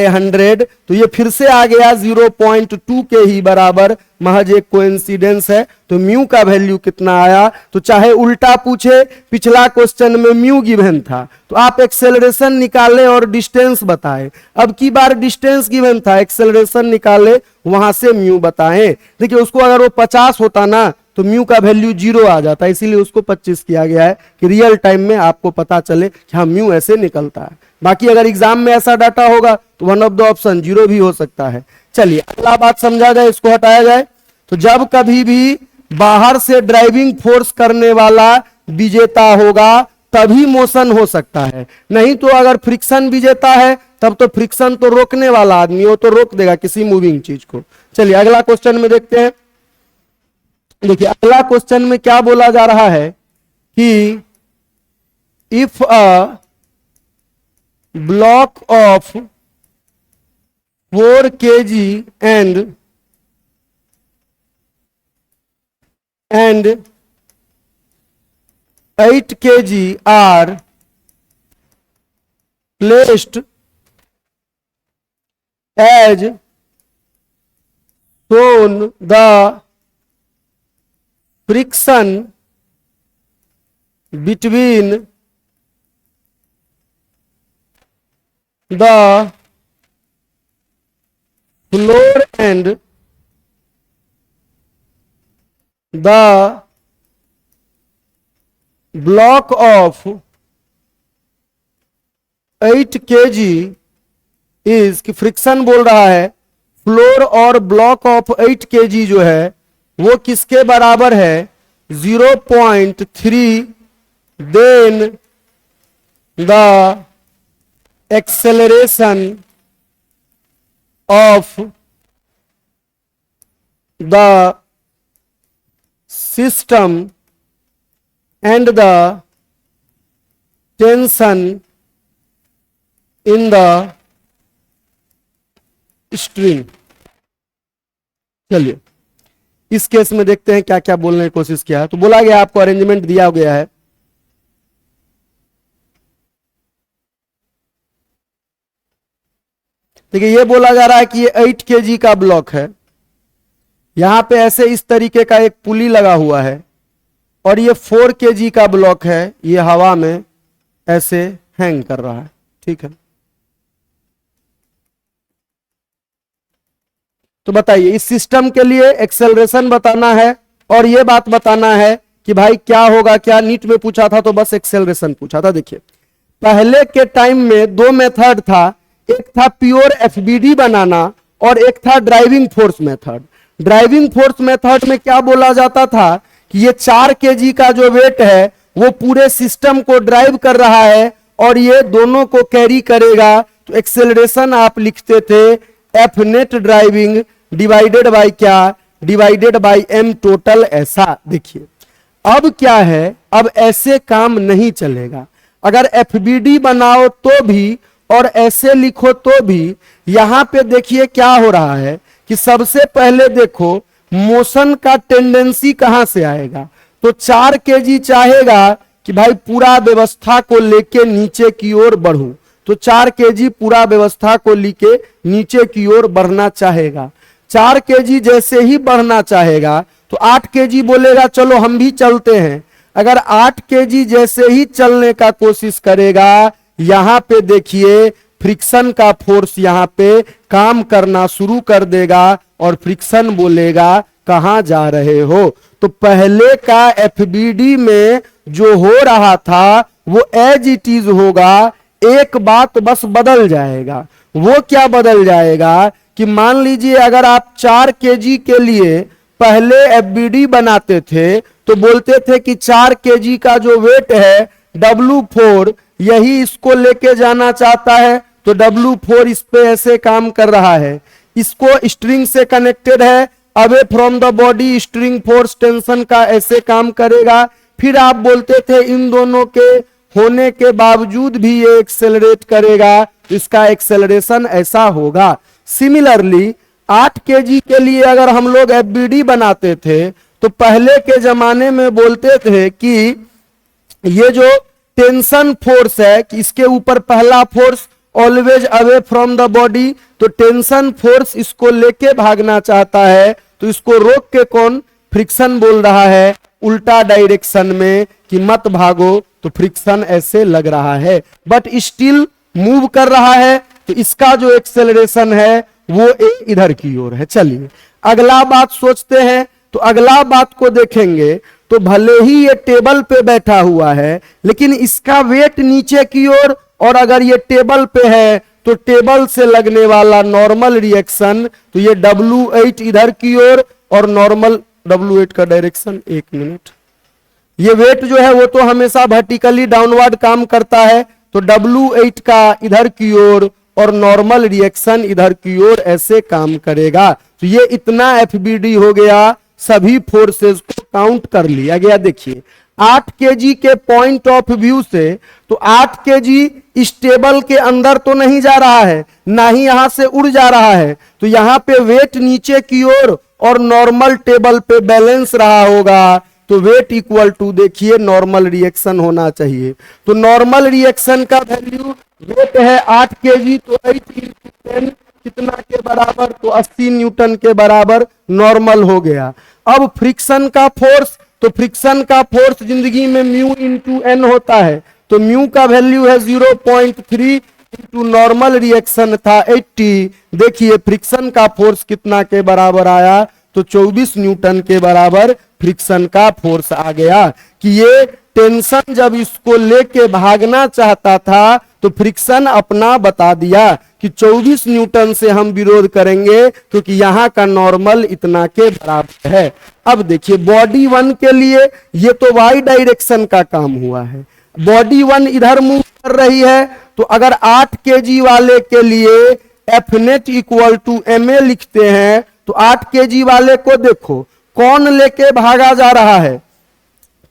100, तो ये फिर से आ गया 0.2 के ही बराबर, महज एक कोइंसिडेंस है। तो म्यू का वैल्यू कितना आया, तो चाहे उल्टा पूछे, पिछला क्वेश्चन में म्यू गिवन था तो आप एक्सेलरेशन निकालें और डिस्टेंस बताएं, अब की बार डिस्टेंस गिवन था, एक्सेलरेशन निकाले वहां से म्यू बताएं। देखिए उसको अगर वो 50 होता ना तो म्यू का वैल्यू 0 आ जाता, इसीलिए उसको 25 किया गया है कि रियल टाइम में आपको पता चले कि हाँ म्यू ऐसे निकलता है। बाकी अगर एग्जाम में ऐसा डाटा होगा तो वन ऑफ द ऑप्शन 0 भी हो सकता है। चलिए अगला बात समझा जाए, इसको हटाया जाए। तो जब कभी भी बाहर से ड्राइविंग फोर्स करने वाला विजेता होगा तभी मोशन हो सकता है, नहीं तो अगर फ्रिक्शन विजेता है तब तो फ्रिक्शन तो रोकने वाला आदमी हो तो रोक देगा किसी मूविंग चीज को। चलिए अगला क्वेश्चन में देखते हैं। देखिए अगला क्वेश्चन में क्या बोला जा रहा है कि if a block of 4 kg and 8 kg are placed as shown, the friction between the floor and the block of 8 kg is, कि फ्रिक्शन बोल रहा है फ्लोर और ब्लॉक ऑफ 8 kg जो है वो किसके बराबर है, 0.3, then the acceleration of the system and the tension in the string। चलिए इस केस में देखते हैं क्या क्या बोलने की कोशिश किया है। तो बोला गया, आपको अरेंजमेंट दिया गया है। देखिए ये बोला जा रहा है कि ये 8 kg का ब्लॉक है, यहां पे ऐसे इस तरीके का एक पुली लगा हुआ है, और ये 4 kg का ब्लॉक है, ये हवा में ऐसे हैंग कर रहा है। ठीक है, तो बताइए इस सिस्टम के लिए एक्सेलरेशन बताना है और ये बात बताना है कि भाई क्या होगा। क्या नीट में पूछा था तो बस एक्सेलरेशन पूछा था। देखिए पहले के टाइम में दो मेथड था, एक था प्योर एफबीडी बनाना और एक था driving force method. Driving force method में क्या बोला जाता था कि ये 4 kg का जो वेट है वो पूरे सिस्टम को ड्राइव कर रहा है और ये दोनों को कैरी करेगा। तो एक्सेलरेशन आप लिखते थे F net driving divided by क्या, डिवाइडेड बाय एम टोटल। ऐसा देखिए अब क्या है, अब ऐसे काम नहीं चलेगा। अगर एफबीडी बनाओ तो भी और ऐसे लिखो तो भी, यहां पे देखिए क्या हो रहा है कि सबसे पहले देखो मोशन का टेंडेंसी कहां से आएगा। तो 4 kg चाहेगा कि भाई पूरा व्यवस्था को लेके नीचे की ओर बढ़ूं, तो 4 kg पूरा व्यवस्था को लेके नीचे की ओर बढ़ना चाहेगा। 4 kg जैसे ही बढ़ना चाहेगा तो 8 kg बोलेगा चलो हम भी चलते हैं। अगर 8 kg जैसे ही चलने का कोशिश करेगा, यहां पे देखिए फ्रिक्शन का फोर्स यहां पे काम करना शुरू कर देगा और फ्रिक्शन बोलेगा कहां जा रहे हो। तो पहले का एफबीडी में जो हो रहा था वो एज इट इज होगा, एक बात बस बदल जाएगा। वो क्या बदल जाएगा कि मान लीजिए अगर आप 4 kg के लिए पहले एफबीडी बनाते थे तो बोलते थे कि 4 kg का जो वेट है W4 यही इसको लेके जाना चाहता है, तो W4 इस पे ऐसे काम कर रहा है, इसको स्ट्रिंग से कनेक्टेड है, away from the body string force tension का ऐसे काम करेगा। फिर आप बोलते थे इन दोनों के होने के बावजूद भी ये एक्सेलरेट करेगा, तो इसका एक्सेलरेशन ऐसा होगा। सिमिलरली 8 kg के लिए अगर हम लोग एफबीडी बनाते थे तो पहले के जमाने में बोलते थे कि ये जो टेंशन फोर्स है कि इसके ऊपर पहला force always away from the body, तो टेंशन फोर्स इसको लेके भागना चाहता है, तो इसको रोक के कौन, फ्रिक्शन बोल रहा है उल्टा डायरेक्शन में कि मत भागो, तो फ्रिक्शन ऐसे लग रहा है बट स्टिल मूव कर रहा है, तो इसका जो एक्सेलरेशन है वो इधर की ओर है। चलिए अगला बात सोचते हैं, तो अगला बात को देखेंगे तो भले ही ये टेबल पे बैठा हुआ है लेकिन इसका वेट नीचे की ओर, और अगर ये टेबल पे है तो टेबल से लगने वाला नॉर्मल रिएक्शन, तो ये W8 इधर की ओर और नॉर्मल W8 का डायरेक्शन, एक मिनट, ये वेट जो है वो तो हमेशा वर्टिकली डाउनवर्ड काम करता है, तो W8 का इधर की ओर और नॉर्मल रिएक्शन इधर की ओर ऐसे काम करेगा। तो ये इतना एफबीडी हो गया, सभी फोर्सेस को काउंट कर लिया गया। देखिए 8 kg के पॉइंट ऑफ व्यू से, तो 8 kg इस टेबल के अंदर तो नहीं जा रहा है, ना ही यहां से उड़ जा रहा है, तो यहां पे वेट नीचे की ओर और नॉर्मल टेबल पे बैलेंस रहा होगा, तो वेट इक्वल टू देखिए नॉर्मल रिएक्शन होना चाहिए। तो नॉर्मल रिएक्शन का वैल्यू, वेट है 8 kg, तो 8 × 10 कितना के बराबर, तो 80 न्यूटन के बराबर नॉर्मल हो गया। अब फ्रिक्शन का फोर्स, तो फ्रिक्शन का फोर्स जिंदगी में म्यू इंटू एन होता है, तो म्यू का वैल्यू है 0.3 इंटू नॉर्मल रिएक्शन था 80। देखिए फ्रिक्शन का फोर्स कितना के बराबर आया, तो 24 न्यूटन के बराबर फ्रिक्शन का फोर्स आ गया। कि ये टेंशन जब इसको लेके भागना चाहता था तो फ्रिक्शन अपना बता दिया कि 24 न्यूटन से हम विरोध करेंगे क्योंकि यहां का नॉर्मल इतना के बराबर है। अब देखिए बॉडी 1 के लिए ये तो वाई डायरेक्शन का काम हुआ है, बॉडी 1 इधर मूव कर रही है, तो अगर 8 kg वाले के लिए F net equal to M A लिखते हैं, तो 8 kg वाले को देखो कौन लेके भागा जा रहा है,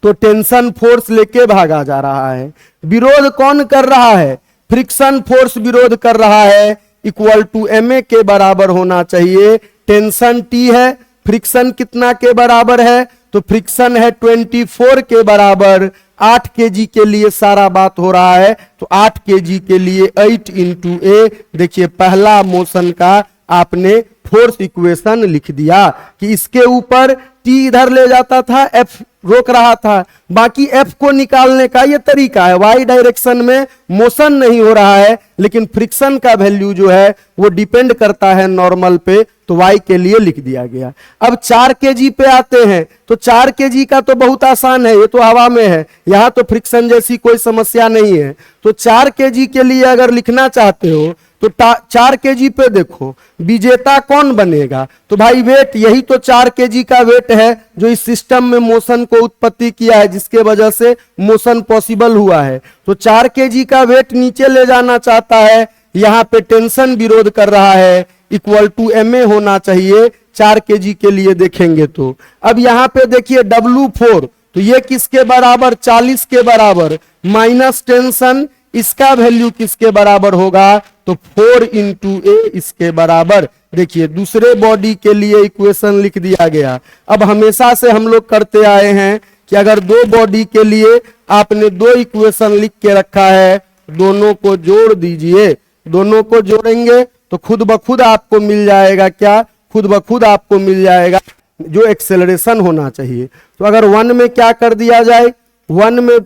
तो टेंशन फोर्स लेके भागा जा रहा है। विरोध कौन कर रहा है, फ्रिक्शन फोर्स विरोध कर रहा है, इक्वल टू एम ए के बराबर होना चाहिए। टेंशन टी है फ्रिक्शन कितना के बराबर है, तो फ्रिक्शन है 24 के बराबर। 8 kg के लिए सारा बात हो रहा है, तो 8 kg के लिए 8 इंटू ए। देखिए पहला मोशन का आपने फोर्स इक्वेशन लिख दिया कि इसके ऊपर टी इधर ले जाता था, एफ रोक रहा था। बाकी एफ को निकालने का ये तरीका है, वाई डायरेक्शन में मोशन नहीं हो रहा है, लेकिन फ्रिक्शन का वैल्यू जो है वो डिपेंड करता है नॉर्मल पे, तो वाई के लिए लिख दिया गया। अब 4 kg पे आते हैं, तो 4 kg का तो बहुत आसान है, ये तो हवा में है, यहां तो फ्रिक्शन जैसी कोई समस्या नहीं है। तो 4 kg के लिए अगर लिखना चाहते हो तो 4 kg पे देखो विजेता कौन बनेगा, तो भाई वेट, यही तो 4 kg का वेट है जो इस सिस्टम में मोशन को उत्पत्ति किया है, जिसके वजह से मोशन पॉसिबल हुआ है। तो 4 kg का वेट नीचे ले जाना चाहता है, यहां पे टेंशन विरोध कर रहा है, इक्वल टू ma होना चाहिए 4 kg के लिए देखेंगे तो। अब यहां पे देखिए W4, तो ये किसके बराबर, 40 के बराबर, माइनस टेंशन, इसका वैल्यू किसके बराबर होगा, तो 4 इंटू ए इसके बराबर। देखिए दूसरे बॉडी के लिए इक्वेशन लिख दिया गया। अब हमेशा से हम लोग करते आए हैं कि अगर दो बॉडी के लिए आपने दो इक्वेशन लिख के रखा है, दोनों को जोड़ दीजिए, दोनों को जोड़ेंगे तो खुद ब खुद आपको मिल जाएगा क्या, खुद ब खुद आपको मिल जाएगा जो एक्सेलरेशन होना चाहिए। तो अगर 1 में क्या कर दिया जाए, 1 में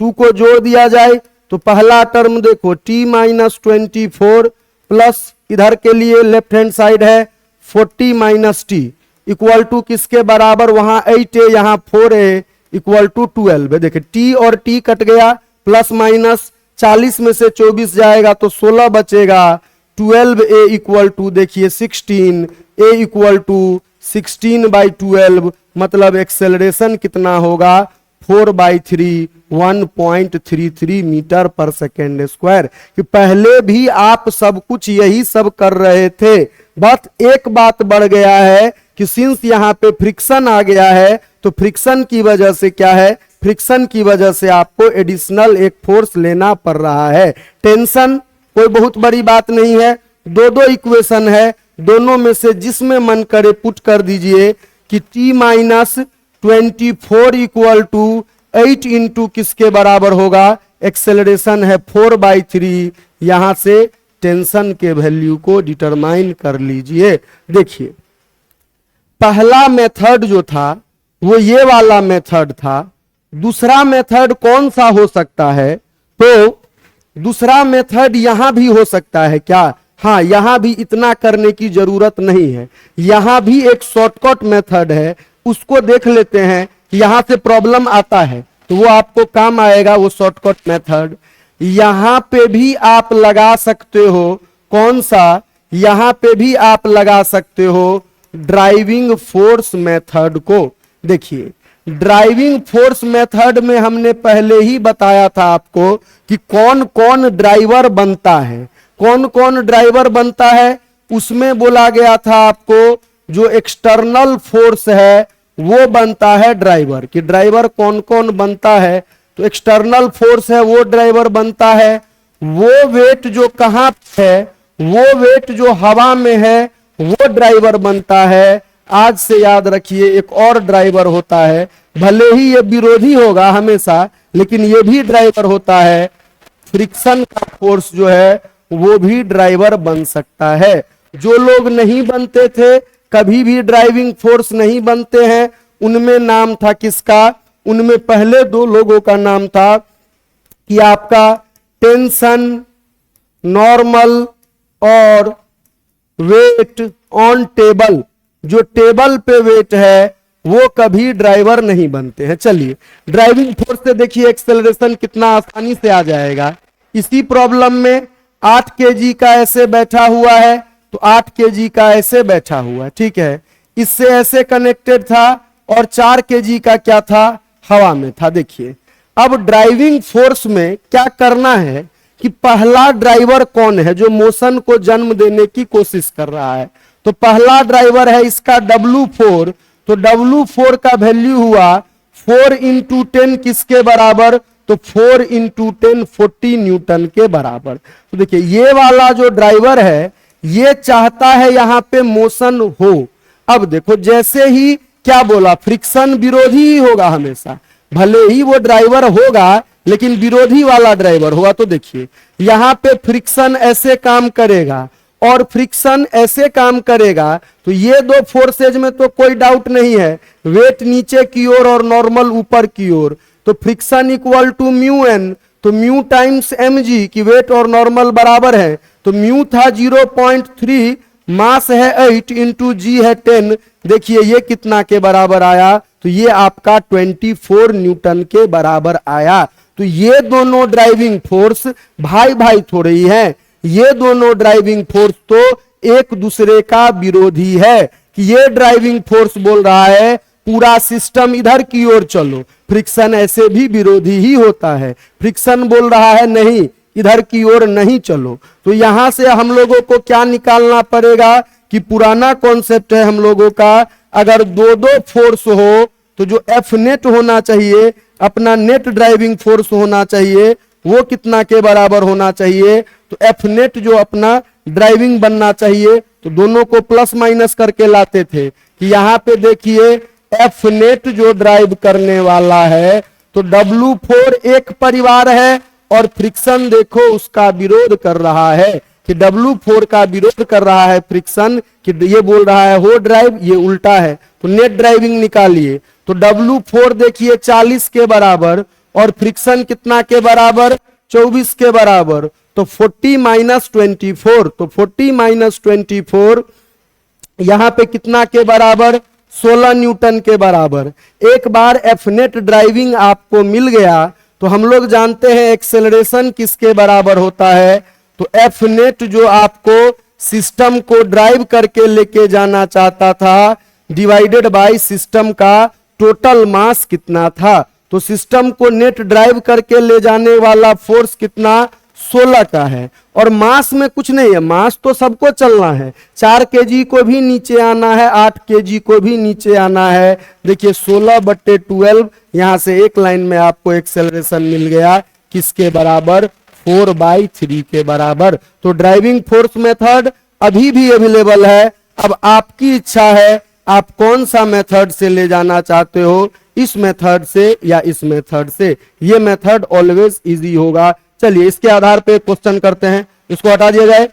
2 को जोड़ दिया जाए, तो पहला टर्म देखो t माइनस 24 प्लस इधर के लिए लेफ्ट हैंड साइड है 40 माइनस टी इक्वल टू किसके बराबर, वहां 8 है यहाँ 4 है, इक्वल टू 12 है। देखिए t और t कट गया, प्लस माइनस 40 में से 24 जाएगा तो 16 बचेगा। 12a इक्वल टू देखिए 16, a इक्वल टू 16/12, मतलब एक्सेलरेशन कितना होगा 4/3, 1.33 मीटर पर सेकेंड स्क्वायर। कि पहले भी आप सब कुछ यही सब कर रहे थे, बस एक बात बढ़ गया है कि सिंस यहाँ पे फ्रिक्शन आ गया है, तो फ्रिक्शन की वजह से क्या है, फ्रिक्शन की वजह से आपको एडिशनल एक फोर्स लेना पड़ रहा है। टेंशन कोई बहुत बड़ी बात नहीं है, दो इक्वेशन है, दोनों में से जिसमें मन करे पुट कर दीजिए कि t minus 24 equal to 8 into किसके बराबर होगा, एक्सेलरेशन है 4/3। यहां से टेंशन के वैल्यू को डिटरमाइन कर लीजिए। देखिए पहला मेथड जो था वो ये वाला मेथड था, दूसरा मेथड कौन सा हो सकता है, तो दूसरा मेथड यहां भी हो सकता है क्या, हाँ यहां भी इतना करने की जरूरत नहीं है, यहां भी एक शॉर्टकट मेथड है, उसको देख लेते हैं। यहां से प्रॉब्लम आता है तो वो आपको काम आएगा, वो शॉर्टकट मेथड। यहां पे भी आप लगा सकते हो, कौन सा, यहां पे भी आप लगा सकते हो ड्राइविंग फोर्स मेथड को। देखिए ड्राइविंग फोर्स मेथड में हमने पहले ही बताया था आपको कि कौन कौन ड्राइवर बनता है, कौन कौन ड्राइवर बनता है। उसमें बोला गया था आपको जो एक्सटर्नल फोर्स है वो बनता है ड्राइवर, कि ड्राइवर कौन कौन बनता है, तो एक्सटर्नल फोर्स है वो ड्राइवर बनता है। वो वेट जो कहां है, वो वेट जो हवा में है वो ड्राइवर बनता है। आज से याद रखिए एक और ड्राइवर होता है, भले ही ये विरोधी होगा हमेशा, लेकिन ये भी ड्राइवर होता है, फ्रिक्शन का फोर्स जो है वो भी ड्राइवर बन सकता है। जो लोग नहीं बनते थे, कभी भी ड्राइविंग फोर्स नहीं बनते हैं, उनमें नाम था किसका, उनमें पहले दो लोगों का नाम था कि आपका टेंशन, नॉर्मल और वेट ऑन टेबल। जो टेबल पे वेट है वो कभी ड्राइवर नहीं बनते हैं। चलिए ड्राइविंग फोर्स से देखिए एक्सेलरेशन कितना आसानी से आ जाएगा। इसी प्रॉब्लम में 8 kg का ऐसे बैठा हुआ है, तो 8 kg का ऐसे बैठा हुआ है, ठीक है, इससे ऐसे कनेक्टेड था, और 4 kg का क्या था, हवा में था। देखिए अब ड्राइविंग फोर्स में क्या करना है कि पहला ड्राइवर कौन है जो मोशन को जन्म देने की कोशिश कर रहा है, तो पहला ड्राइवर है इसका W4, तो W4 का वैल्यू हुआ 4 इंटू 10 किसके बराबर, तो 4 इंटू 10 40 न्यूटन के बराबर। तो देखिए ये वाला जो ड्राइवर है ये चाहता है यहां पे मोशन हो, अब देखो जैसे ही क्या बोला, फ्रिक्शन विरोधी ही होगा हमेशा, भले ही वो ड्राइवर होगा लेकिन विरोधी वाला ड्राइवर होगा। तो देखिए यहां पे फ्रिक्शन ऐसे काम करेगा और फ्रिक्शन ऐसे काम करेगा, तो ये दो फोर्सेज में तो कोई डाउट नहीं है, वेट नीचे की ओर और नॉर्मल ऊपर की ओर, तो friction equal to mu N, तो म्यू टाइम्स एम जी की वेट और नॉर्मल बराबर है, तो म्यू था 0.3, मास है 8 इंटू जी है 10, देखिए ये कितना के बराबर आया, तो ये आपका 24 न्यूटन के बराबर आया। तो ये दोनों ड्राइविंग फोर्स भाई भाई थोड़े ही हैं, ये दोनों ड्राइविंग फोर्स तो एक दूसरे का विरोधी है, कि ये ड्राइविंग फोर्स बोल रहा है पूरा सिस्टम इधर की ओर चलो, फ्रिक्शन ऐसे भी विरोधी ही होता है, फ्रिक्शन बोल रहा है नहीं इधर की ओर नहीं चलो। तो यहां से हम लोगों को क्या निकालना पड़ेगा कि पुराना कॉन्सेप्ट है हम लोगों का, अगर दो दो फोर्स हो तो जो एफ नेट होना चाहिए, अपना नेट ड्राइविंग फोर्स होना चाहिए, वो कितना के बराबर होना चाहिए, तो एफ नेट जो अपना ड्राइविंग बनना चाहिए, तो दोनों को प्लस माइनस करके लाते थे कि यहां पे देखिए एफ नेट जो ड्राइव करने वाला है, तो W4 एक परिवार है और फ्रिक्शन देखो उसका विरोध कर रहा है, कि W4 का विरोध कर रहा है फ्रिक्शन, कि ये बोल रहा है हो ड्राइव, ये उल्टा है, तो नेट ड्राइविंग निकालिए, तो W4 देखिए 40 के बराबर और फ्रिक्शन कितना के बराबर, 24 के बराबर, तो 40 माइनस 24, तो 40 माइनस 24 यहां पे कितना के बराबर, 16 न्यूटन के बराबर। एक बार एफ नेट ड्राइविंग आपको मिल गया तो हम लोग जानते हैं एक्सेलरेशन किसके बराबर होता है, तो एफ नेट जो आपको सिस्टम को ड्राइव करके लेके जाना चाहता था डिवाइडेड बाय सिस्टम का टोटल मास कितना था, तो सिस्टम को नेट ड्राइव करके ले जाने वाला फोर्स कितना, 16 का है, और मास में कुछ नहीं है, मास तो सबको चलना है, 4 केजी को भी नीचे आना है, 8 केजी को भी नीचे आना है। देखिए 16/12, यहां से एक लाइन में आपको एक्सेलरेशन मिल गया किसके बराबर, 4/3 के बराबर। तो ड्राइविंग फोर्स मेथड अभी भी अवेलेबल है, अब आपकी इच्छा है आप कौन सा मेथड से ले जाना चाहते हो, इस मेथड से या इस मेथड से, ये मेथड ऑलवेज इजी होगा। चलिए इसके आधार पे क्वेश्चन करते हैं, इसको हटा दिया जाए।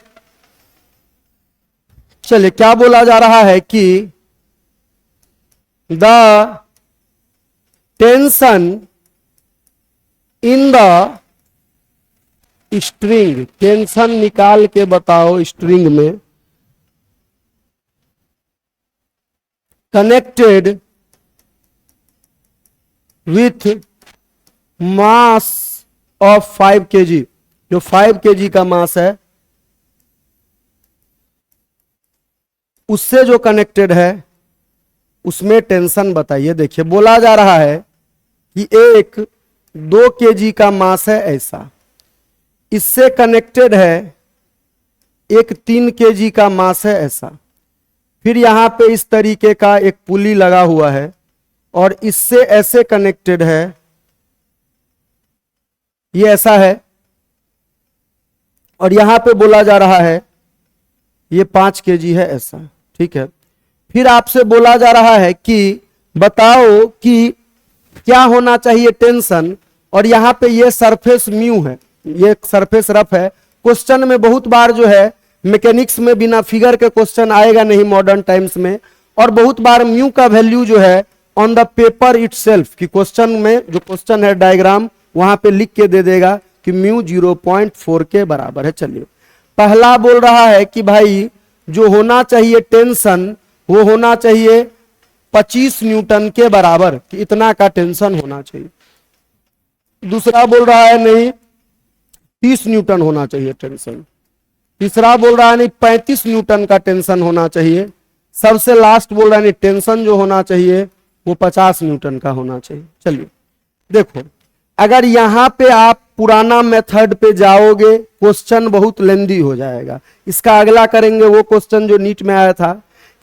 चलिए क्या बोला जा रहा है कि the tension in the string, tension निकाल के बताओ स्ट्रिंग में, connected with mass of 5 kg, जो 5 kg का मास है उससे जो कनेक्टेड है उसमें टेंशन बताइए। देखिए बोला जा रहा है कि एक 2 kg का मास है ऐसा, इससे कनेक्टेड है एक 3 kg का मास है ऐसा, फिर यहां पे इस तरीके का एक पुली लगा हुआ है और इससे ऐसे कनेक्टेड है, ये ऐसा है, और यहां पे बोला जा रहा है ये 5 kg है ऐसा, ठीक है। फिर आपसे बोला जा रहा है कि बताओ कि क्या होना चाहिए टेंशन, और यहां पे ये सरफेस म्यू है, ये सरफेस रफ है। क्वेश्चन में बहुत बार जो है मैकेनिक्स में बिना फिगर के क्वेश्चन आएगा नहीं मॉडर्न टाइम्स में, और बहुत बार म्यू का वैल्यू जो है ऑन द पेपर इटसेल्फ, कि क्वेश्चन में जो क्वेश्चन है डायग्राम वहां पे लिख के दे देगा कि म्यू 0.4 के बराबर है। चलिए पहला बोल रहा है कि भाई जो होना चाहिए टेंशन वो होना चाहिए 25 न्यूटन के बराबर, कि इतना का टेंशन होना चाहिए। दूसरा बोल रहा है नहीं 30 न्यूटन होना चाहिए टेंशन। तीसरा बोल रहा है नहीं 35 न्यूटन का टेंशन होना चाहिए। सबसे लास्ट बोल रहा है नहीं टेंशन जो होना चाहिए वो 50 न्यूटन का होना चाहिए। चलिए देखो, अगर यहां पे आप पुराना मेथड पे जाओगे क्वेश्चन बहुत लेंदी हो जाएगा। इसका अगला करेंगे वो क्वेश्चन जो नीट में आया था,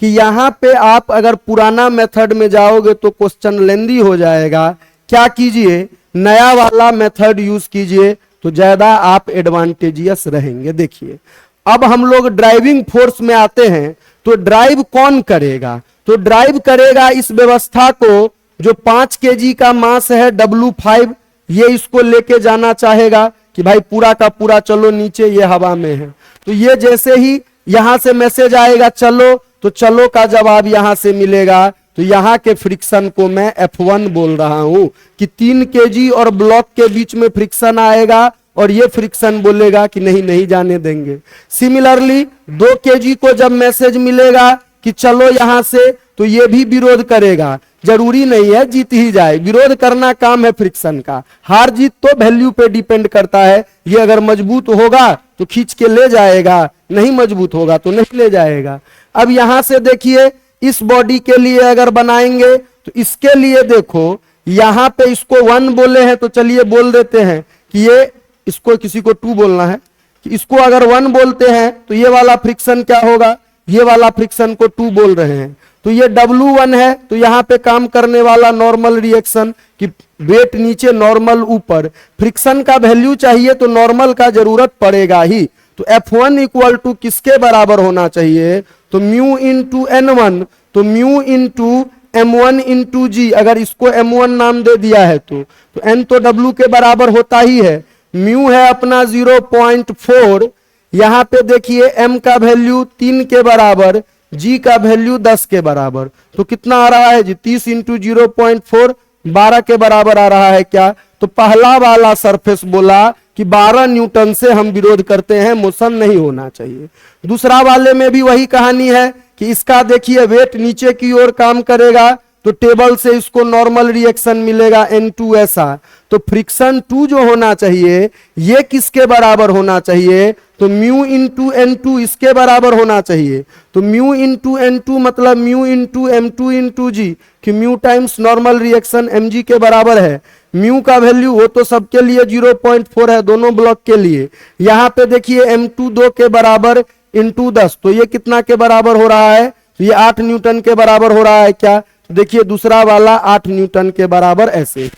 कि यहां पे आप अगर पुराना मेथड में जाओगे तो क्वेश्चन लेंदी हो जाएगा। क्या कीजिए, नया वाला मेथड यूज कीजिए तो ज्यादा आप एडवांटेजियस रहेंगे। देखिए अब हम लोग ड्राइविंग फोर्स में आते हैं, तो ड्राइव कौन करेगा, तो ड्राइव करेगा इस व्यवस्था को, जो 5 केजी का मास है W5, ये इसको लेके जाना चाहेगा कि भाई पूरा का पूरा चलो नीचे, ये हवा में है। तो ये जैसे ही यहां से मैसेज आएगा चलो, तो चलो का जवाब यहां से मिलेगा। तो यहां के फ्रिक्शन को मैं F1 बोल रहा हूं कि 3 केजी और ब्लॉक के बीच में फ्रिक्शन आएगा, और ये फ्रिक्शन बोलेगा कि नहीं नहीं जाने देंगे। सिमिलरली 2 केजी को जब मैसेज मिलेगा कि चलो यहां से, तो ये भी विरोध करेगा। जरूरी नहीं है जीत ही जाए, विरोध करना काम है फ्रिक्शन का। हार जीत तो वैल्यू पे डिपेंड करता है। ये अगर मजबूत होगा तो खींच के ले जाएगा, नहीं मजबूत होगा तो नहीं ले जाएगा। अब यहां से देखिए, इस बॉडी के लिए अगर बनाएंगे तो इसके लिए देखो, यहां पे इसको 1 बोले हैं, तो चलिए बोल देते हैं कि ये, इसको किसी को 2 बोलना है, कि इसको अगर 1 बोलते हैं तो ये वाला फ्रिक्शन क्या होगा, ये वाला फ्रिक्शन को 2 बोल रहे हैं। तो ये W1 है, तो यहां पे काम करने वाला नॉर्मल रिएक्शन कि वेट नीचे नॉर्मल ऊपर, फ्रिक्शन का वैल्यू चाहिए तो नॉर्मल का जरूरत पड़ेगा ही। तो F1 इक्वल टू किसके बराबर होना चाहिए, तो म्यू इंटू N1, तो mu into M1 into G, अगर इसको M1 नाम दे दिया है तो N तो W के बराबर होता ही है। म्यू है अपना 0.4, यहां पे देखिए M का वैल्यू 3 के बराबर, G का वैल्यू 10 के बराबर, तो कितना आ रहा है जी, 30 इंटू 0.4 12 के बराबर आ रहा है क्या। तो पहला वाला सरफेस बोला कि 12 न्यूटन से हम विरोध करते हैं, मोशन नहीं होना चाहिए। दूसरा वाले में भी वही कहानी है कि इसका देखिए वेट नीचे की ओर काम करेगा, तो टेबल से इसको नॉर्मल रिएक्शन मिलेगा N2 ऐसा। तो फ्रिक्शन 2 जो होना चाहिए ये किसके बराबर होना चाहिए, तो म्यू इंटू N2 इसके बराबर होना चाहिए। तो म्यू इंटू N2 मतलब mu into M2 into G, कि mu times normal reaction Mg के बराबर है। म्यू का वैल्यू वो तो सबके लिए 0.4 है, दोनों ब्लॉक के लिए। यहां पे देखिए M2 2 के बराबर इंटू 10, तो ये कितना के बराबर हो रहा है, तो ये 8 न्यूटन के बराबर हो रहा है क्या। देखिए दूसरा वाला 8 न्यूटन के बराबर ऐसे।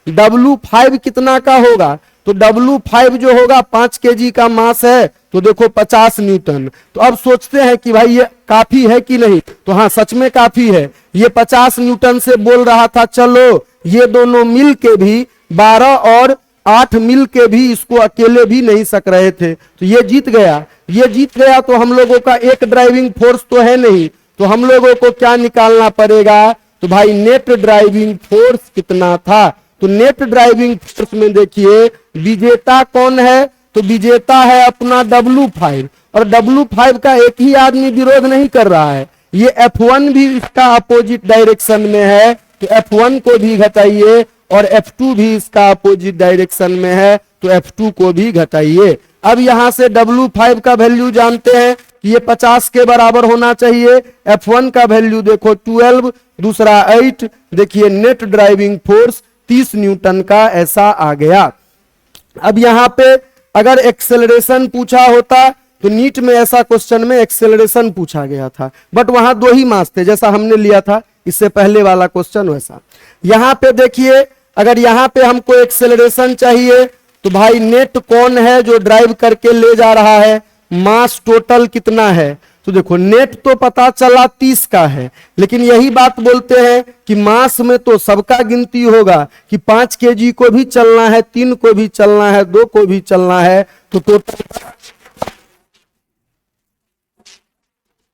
W5 कितना का होगा, तो W5 जो होगा 5 केजी का मास है, तो देखो 50 न्यूटन। तो अब सोचते हैं कि भाई ये काफी है कि नहीं, तो हाँ सच में काफी है। ये 50 न्यूटन से बोल रहा था चलो, ये दोनों मिल के भी 12 और 8 मिल के भी इसको अकेले भी नहीं सक रहे थे, तो ये जीत गया। ये जीत गया तो हम लोगों का एक ड्राइविंग फोर्स तो है नहीं, तो हम लोगों को क्या निकालना पड़ेगा, तो भाई नेट ड्राइविंग फोर्स कितना था। तो नेट ड्राइविंग फोर्स में देखिए विजेता कौन है, तो विजेता है अपना W5, और W5 का एक ही आदमी विरोध नहीं कर रहा है, ये F1 भी इसका अपोजिट डायरेक्शन में है, तो F1 को भी घटाइए, और F2 भी इसका अपोजिट डायरेक्शन में है, तो F2 को भी घटाइए। अब यहां से W5 का वैल्यू जानते हैं कि ये 50 के बराबर होना चाहिए। F1 का वैल्यू देखो 12, दूसरा 8, देखिए नेट ड्राइविंग फोर्स 30 न्यूटन का ऐसा आ गया। अब यहां पे अगर एक्सेलरेशन पूछा होता, तो नीट में ऐसा क्वेश्चन में एक्सेलरेशन पूछा गया था, बट वहां 2 ही मास थे जैसा हमने लिया था इससे पहले वाला क्वेश्चन वैसा। यहां पे देखिए अगर यहां पे हमको एक्सेलरेशन चाहिए, तो भाई नेट कौन है जो ड्राइव करके ले जा रहा है, मास टोटल कितना है। तो देखो नेट तो पता चला 30 का है, लेकिन यही बात बोलते हैं कि मास में तो सबका गिनती होगा कि 5 केजी को भी चलना है, 3 को भी चलना है, 2 को भी चलना है, तो टोटल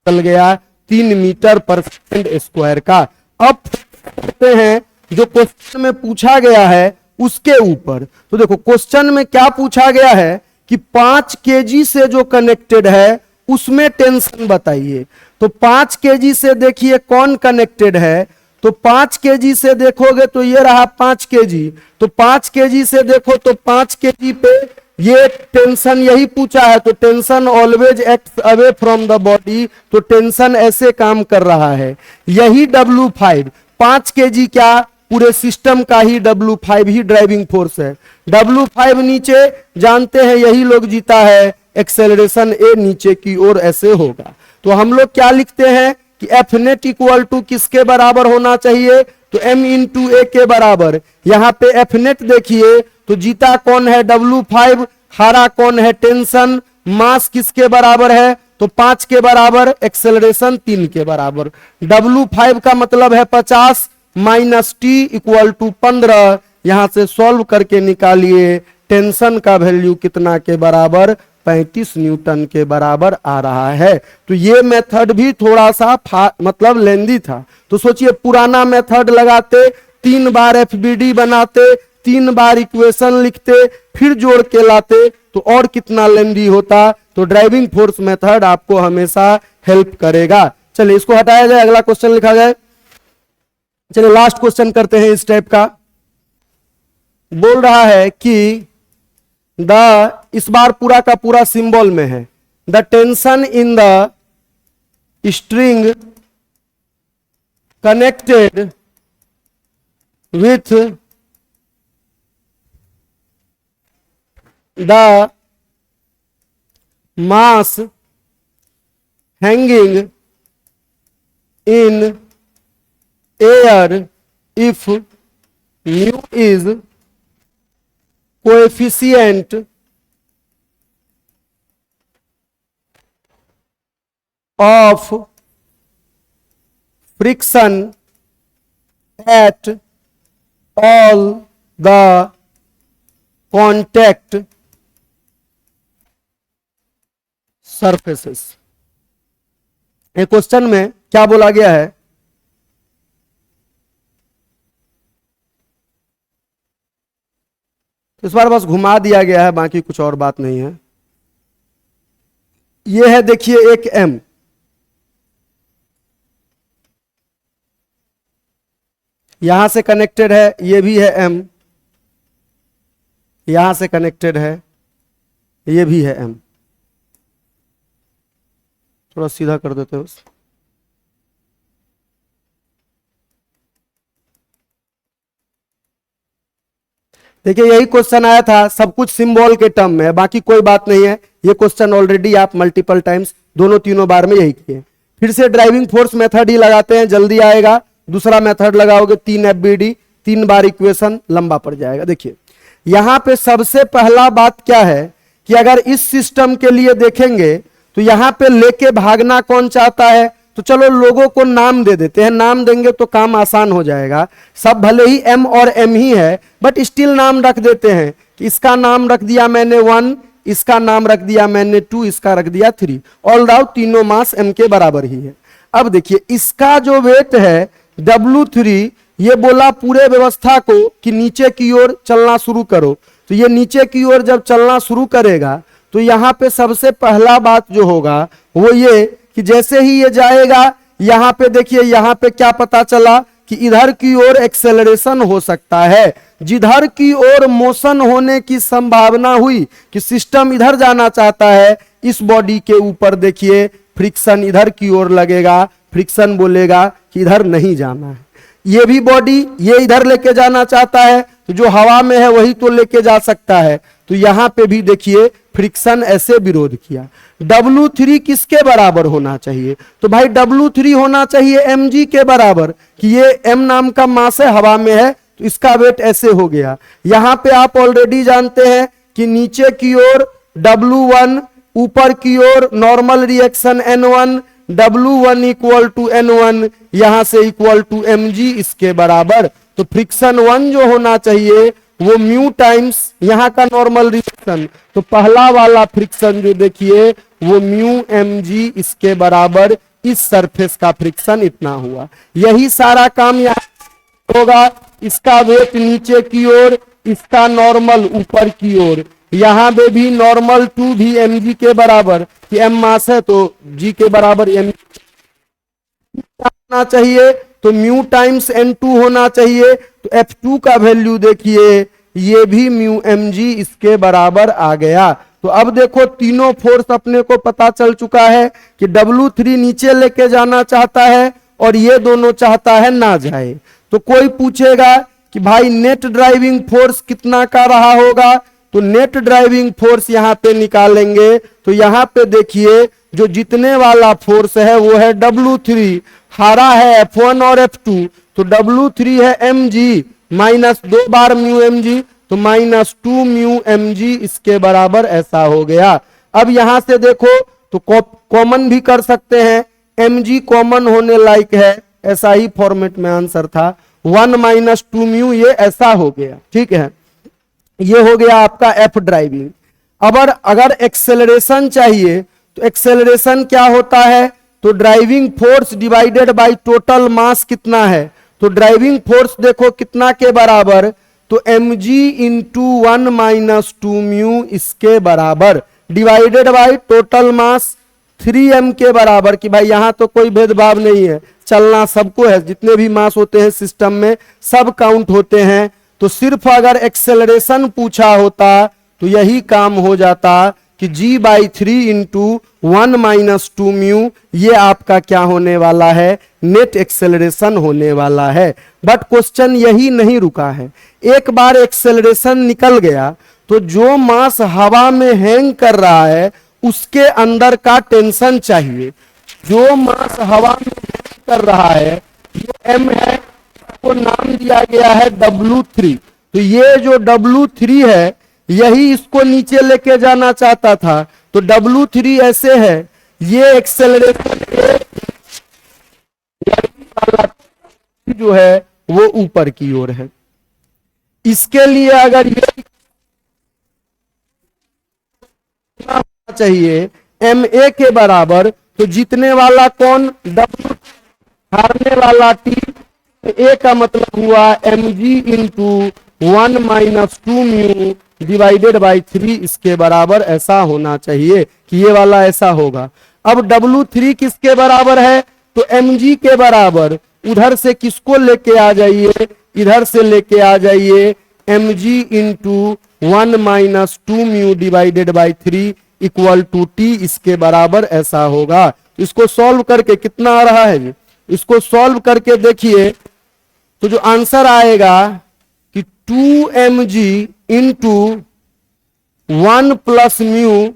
चल गया 3 मीटर पर सेकंड स्क्वायर का। अब देखते हैं जो क्वेश्चन में पूछा गया है उसके ऊपर। तो देखो क्वेश्चन में क्या पूछा गया है कि 5 केजी से जो कनेक्टेड है उसमें टेंशन बताइए। तो 5 केजी से देखिए कौन कनेक्टेड है, तो 5 केजी से देखोगे तो ये रहा 5 केजी, तो 5 केजी से देखो तो 5 केजी पे ये टेंशन यही पूछा है, तो tension always act away from the body, तो टेंशन ऐसे काम कर रहा है। यही W5 5 केजी क्या पूरे सिस्टम का ही W5 ही ड्राइविंग फोर्स है। W5 नीचे जानते हैं यही लोग जीता है, एक्सेलरेशन ए नीचे की ओर ऐसे होगा। तो हम लोग क्या लिखते हैं कि F नेट इक्वल टू किसके बराबर होना चाहिए, तो M इंटू ए के बराबर। यहाँ पे F नेट देखिए तो जीता कौन है W5, हारा कौन है टेंशन, मास किसके बराबर है, तो 5 के बराबर, एक्सेलरेशन 3 के बराबर। W5 का मतलब है 50 माइनस टी इक्वल टू 15। यहां से सॉल्व करके निकालिए, टेंशन का वैल्यू कितना के बराबर, 35 न्यूटन के बराबर आ रहा है। तो ये मेथड भी थोड़ा सा मतलब लेंदी था। तो सोचिए पुराना मेथड लगाते, 3 बार एफबीडी बनाते, 3 बार इक्वेशन लिखते, फिर जोड़ के लाते, तो और कितना लेंदी होता। तो ड्राइविंग फोर्स मेथड आपको हमेशा हेल्प करेगा। चलिए इसको हटाया जाए, अगला क्वेश्चन लिखा जाए। चलिए लास्ट क्वेश्चन करते हैं इस टाइप का। बोल रहा है कि इस बार पूरा का पूरा सिंबल में है, the tension in the string connected with the mass hanging in air if mu is coefficient of friction at all the contact surfaces। एक क्वेश्चन में क्या बोला गया है, इस बार बस घुमा दिया गया है, बाकी कुछ और बात नहीं है। यह है देखिए एक M, यहां से कनेक्टेड है, ये भी है M, यहां से कनेक्टेड है, ये भी है M। थोड़ा सीधा कर देते हो। देखिए यही क्वेश्चन आया था, सब कुछ सिंबल के टर्म में है, बाकी कोई बात नहीं है। ये क्वेश्चन ऑलरेडी आप मल्टीपल टाइम्स दोनों तीनों बार में यही किए। फिर से ड्राइविंग फोर्स मेथड ही लगाते हैं, जल्दी आएगा। दूसरा मेथड लगाओगे 3 एफबीडी, 3 बार इक्वेशन, लंबा पड़ जाएगा। देखिए यहां पे सबसे पहला बात क्या है कि अगर इस सिस्टम के लिए देखेंगे तो यहां पे लेके भागना कौन चाहता है, तो चलो लोगों को नाम दे देते हैं, नाम देंगे तो काम आसान हो जाएगा। सब भले ही M और M ही है, बट स्टिल नाम रख देते हैं कि इसका नाम रख दिया मैंने 1, इसका नाम रख दिया मैंने 2, इसका रख दिया 3। ऑल राउट तीनों मास M के बराबर ही है। अब देखिए इसका जो वेट है W3, ये बोला पूरे व्यवस्था को कि नीचे की ओर चलना शुरू करो। तो ये नीचे की ओर जब चलना शुरू करेगा तो यहां पे सबसे पहला बात जो होगा वो ये कि जैसे ही ये जाएगा, यहां पे देखिए यहां पे क्या पता चला कि इधर की ओर एक्सेलरेशन हो सकता है। जिधर की ओर मोशन होने की संभावना हुई कि सिस्टम इधर जाना चाहता है, इस बॉडी के ऊपर देखिए फ्रिक्शन इधर की ओर लगेगा, फ्रिक्शन बोलेगा कि इधर नहीं जाना है। ये भी बॉडी ये इधर लेके जाना चाहता है, तो जो हवा में है वही तो लेके जा सकता है। तो यहां पे भी देखिए फ्रिक्शन ऐसे विरोध किया। W3 किसके बराबर होना चाहिए, तो भाई W3 होना चाहिए mg के बराबर, कि ये m नाम का मास है, हवा में है, तो इसका वेट ऐसे हो गया। यहां पे आप ऑलरेडी जानते हैं कि नीचे की ओर W1, ऊपर की ओर normal reaction N1, W1 equal to N1, यहां से इक्वल टू mg इसके बराबर। तो फ्रिक्शन 1 जो होना चाहिए वो म्यू टाइम्स यहां का नॉर्मल रिएक्शन, तो पहला वाला फ्रिक्शन जो देखिए वो म्यू mg इसके बराबर, इस सरफेस का फ्रिक्शन इतना हुआ। यही सारा काम यहां होगा। इसका वेट नीचे की ओर, इसका नॉर्मल ऊपर की ओर, यहां पे भी नॉर्मल 2 भी mg के बराबर, कि m मास है तो g के बराबर m होना चाहिए, तो म्यू टाइम्स n2 होना चाहिए। तो f2 का वैल्यू देखिए ये भी म्यू mg इसके बराबर आ गया। तो अब देखो तीनों फोर्स अपने को पता चल चुका है कि W3 नीचे लेके जाना चाहता है और ये दोनों चाहता है ना जाए। तो कोई पूछेगा कि भाई नेट ड्राइविंग फोर्स कितना का रहा होगा, तो नेट ड्राइविंग फोर्स यहां पे निकालेंगे। तो यहां पे देखिए जो जीतने वाला फोर्स है वो है W3, हारा है F1 और F2, तो W3 है mg माइनस 2 बार म्यू mg, तो माइनस 2 म्यू mg इसके बराबर ऐसा हो गया। अब यहां से देखो तो तो कॉमन भी कर सकते हैं, mg कॉमन होने लायक है, ऐसा ही फॉर्मेट में आंसर था। 1 माइनस 2 म्यू ये ऐसा हो गया, ठीक है। ये हो गया आपका एफ ड्राइविंग। अगर एक्सेलरेशन चाहिए तो एक्सेलरेशन क्या होता है, तो driving force divided by total mass कितना है, तो ड्राइविंग फोर्स देखो कितना के बराबर, तो mg इंटू 1 माइनस 2 म्यू इसके बराबर divided by total mass 3m के बराबर, कि भाई यहां तो कोई भेदभाव नहीं है, चलना सबको है, जितने भी मास होते हैं सिस्टम में सब काउंट होते हैं। तो सिर्फ अगर एक्सेलरेशन पूछा होता तो यही काम हो जाता कि g/3 इंटू 1 माइनस 2 म्यू ये आपका क्या होने वाला है, नेट एक्सेलरेशन होने वाला है। बट क्वेश्चन यही नहीं रुका है, एक बार एक्सेलरेशन निकल गया तो जो मास हवा में हैंग कर रहा है उसके अंदर का टेंशन चाहिए। जो मास हवा में हैंग कर रहा है ये m है, को नाम दिया गया है W3। तो ये जो W3 है यही इसको नीचे लेके जाना चाहता था, तो W3 ऐसे है, ये एक्सेलरेशन जो है वो ऊपर की ओर है। इसके लिए अगर ये चाहिए ma के बराबर, तो जीतने वाला कौन, W, हारने वाला T, ए का मतलब हुआ mg into 1 minus 2 mu divided by 3 इसके बराबर ऐसा होना चाहिए कि ये वाला ऐसा होगा। अब W3 किसके बराबर है, तो mg के बराबर, उधर से किसको लेके आ जाइए, इधर से लेके आ जाइए, mg into 1 minus 2 mu divided by 3 equal to T इसके बराबर ऐसा होगा। इसको सॉल्व करके कितना आ रहा है जी, इसको सॉल्व करके देखिए तो जो आंसर आएगा कि 2mg into 1 plus mu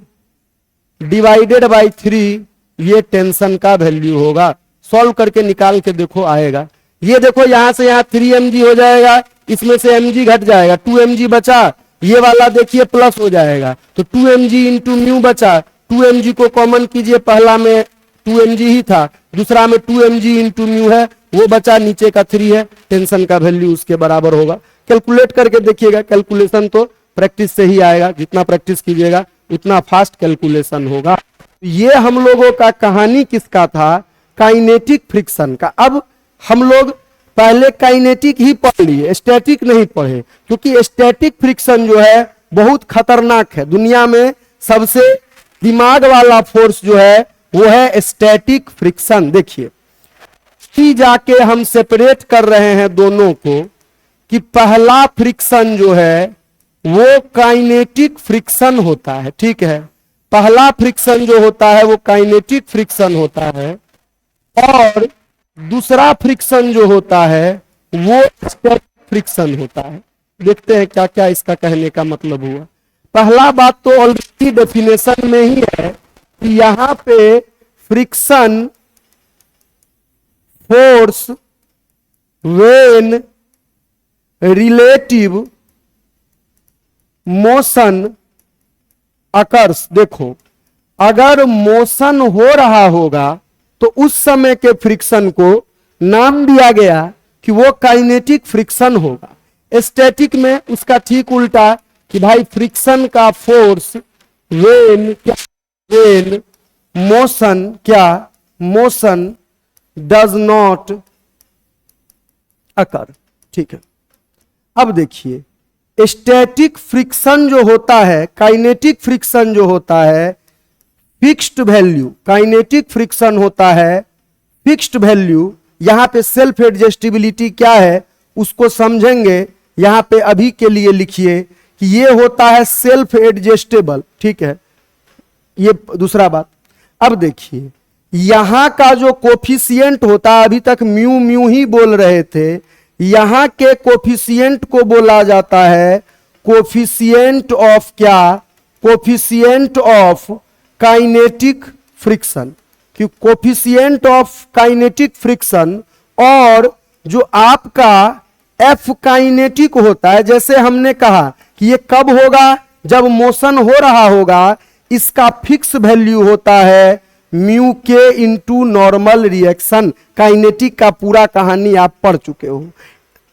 divided by 3 ये टेंशन का वैल्यू होगा। सॉल्व करके निकाल के देखो आएगा, ये देखो यहां से यहां 3mg हो जाएगा, इसमें से mg घट जाएगा, 2mg बचा, ये वाला देखिए प्लस हो जाएगा, तो 2mg इंटू म्यू बचा, 2mg को कॉमन कीजिए, पहला में 2mg ही था, दूसरा में 2mg इंटू म्यू है, वो बचा, नीचे का 3 है, टेंशन का वैल्यू उसके बराबर होगा। कैलकुलेट करके देखिएगा, कैलकुलेशन तो प्रैक्टिस से ही आएगा, जितना प्रैक्टिस कीजिएगा उतना फास्ट कैलकुलेशन होगा। ये हम लोगों का कहानी किसका था, काइनेटिक फ्रिक्शन का। अब हम लोग पहले काइनेटिक ही पढ़ लिए, स्टैटिक नहीं पढ़े, क्योंकि स्टैटिक फ्रिक्शन जो है बहुत खतरनाक है। दुनिया में सबसे दिमाग वाला फोर्स जो है वो है स्टैटिक फ्रिक्शन। देखिए जाके हम सेपरेट कर रहे हैं दोनों को, कि पहला फ्रिक्शन जो है वो काइनेटिक फ्रिक्शन होता है, ठीक है, पहला फ्रिक्शन जो होता है वो काइनेटिक फ्रिक्शन होता है, और दूसरा फ्रिक्शन जो होता है वो स्टैटिक फ्रिक्शन होता है। देखते हैं क्या क्या इसका कहने का मतलब हुआ। पहला बात तो ऑलरेडी डेफिनेशन में ही है कि यहां पे friction force when relative motion occurs. देखो अगर मोशन हो रहा होगा तो उस समय के फ्रिक्शन को नाम दिया गया कि वो काइनेटिक फ्रिक्शन होगा। स्टैटिक में उसका ठीक उल्टा, कि भाई फ्रिक्शन का फोर्स व्हेन क्या, व्हेन मोशन क्या, मोशन डज नॉट अकर, ठीक है। अब देखिए स्टैटिक फ्रिक्शन जो होता है, काइनेटिक फ्रिक्शन जो होता है फिक्स्ड वैल्यू, काइनेटिक फ्रिक्शन होता है फिक्स्ड वैल्यू। यहां पे सेल्फ एडजस्टिबिलिटी क्या है उसको समझेंगे, यहां पे अभी के लिए लिखिए कि ये होता है सेल्फ एडजस्टेबल, ठीक है, ये दूसरा बात। अब देखिए यहां का जो कोफिशिएंट होता है, अभी तक म्यू म्यू ही बोल रहे थे, यहां के कोफिशिएंट को बोला जाता है कोफिशिएंट ऑफ क्या, कोफिशिएंट ऑफ काइनेटिक फ्रिक्शन। कि कोफिशिएंट ऑफ काइनेटिक फ्रिक्शन और जो आपका एफ काइनेटिक होता है, जैसे हमने कहा कि ये कब होगा, जब मोशन हो रहा होगा, इसका फिक्स वैल्यू होता है म्यू के इंटू नॉर्मल रिएक्शन। काइनेटिक का पूरा कहानी आप पढ़ चुके हो।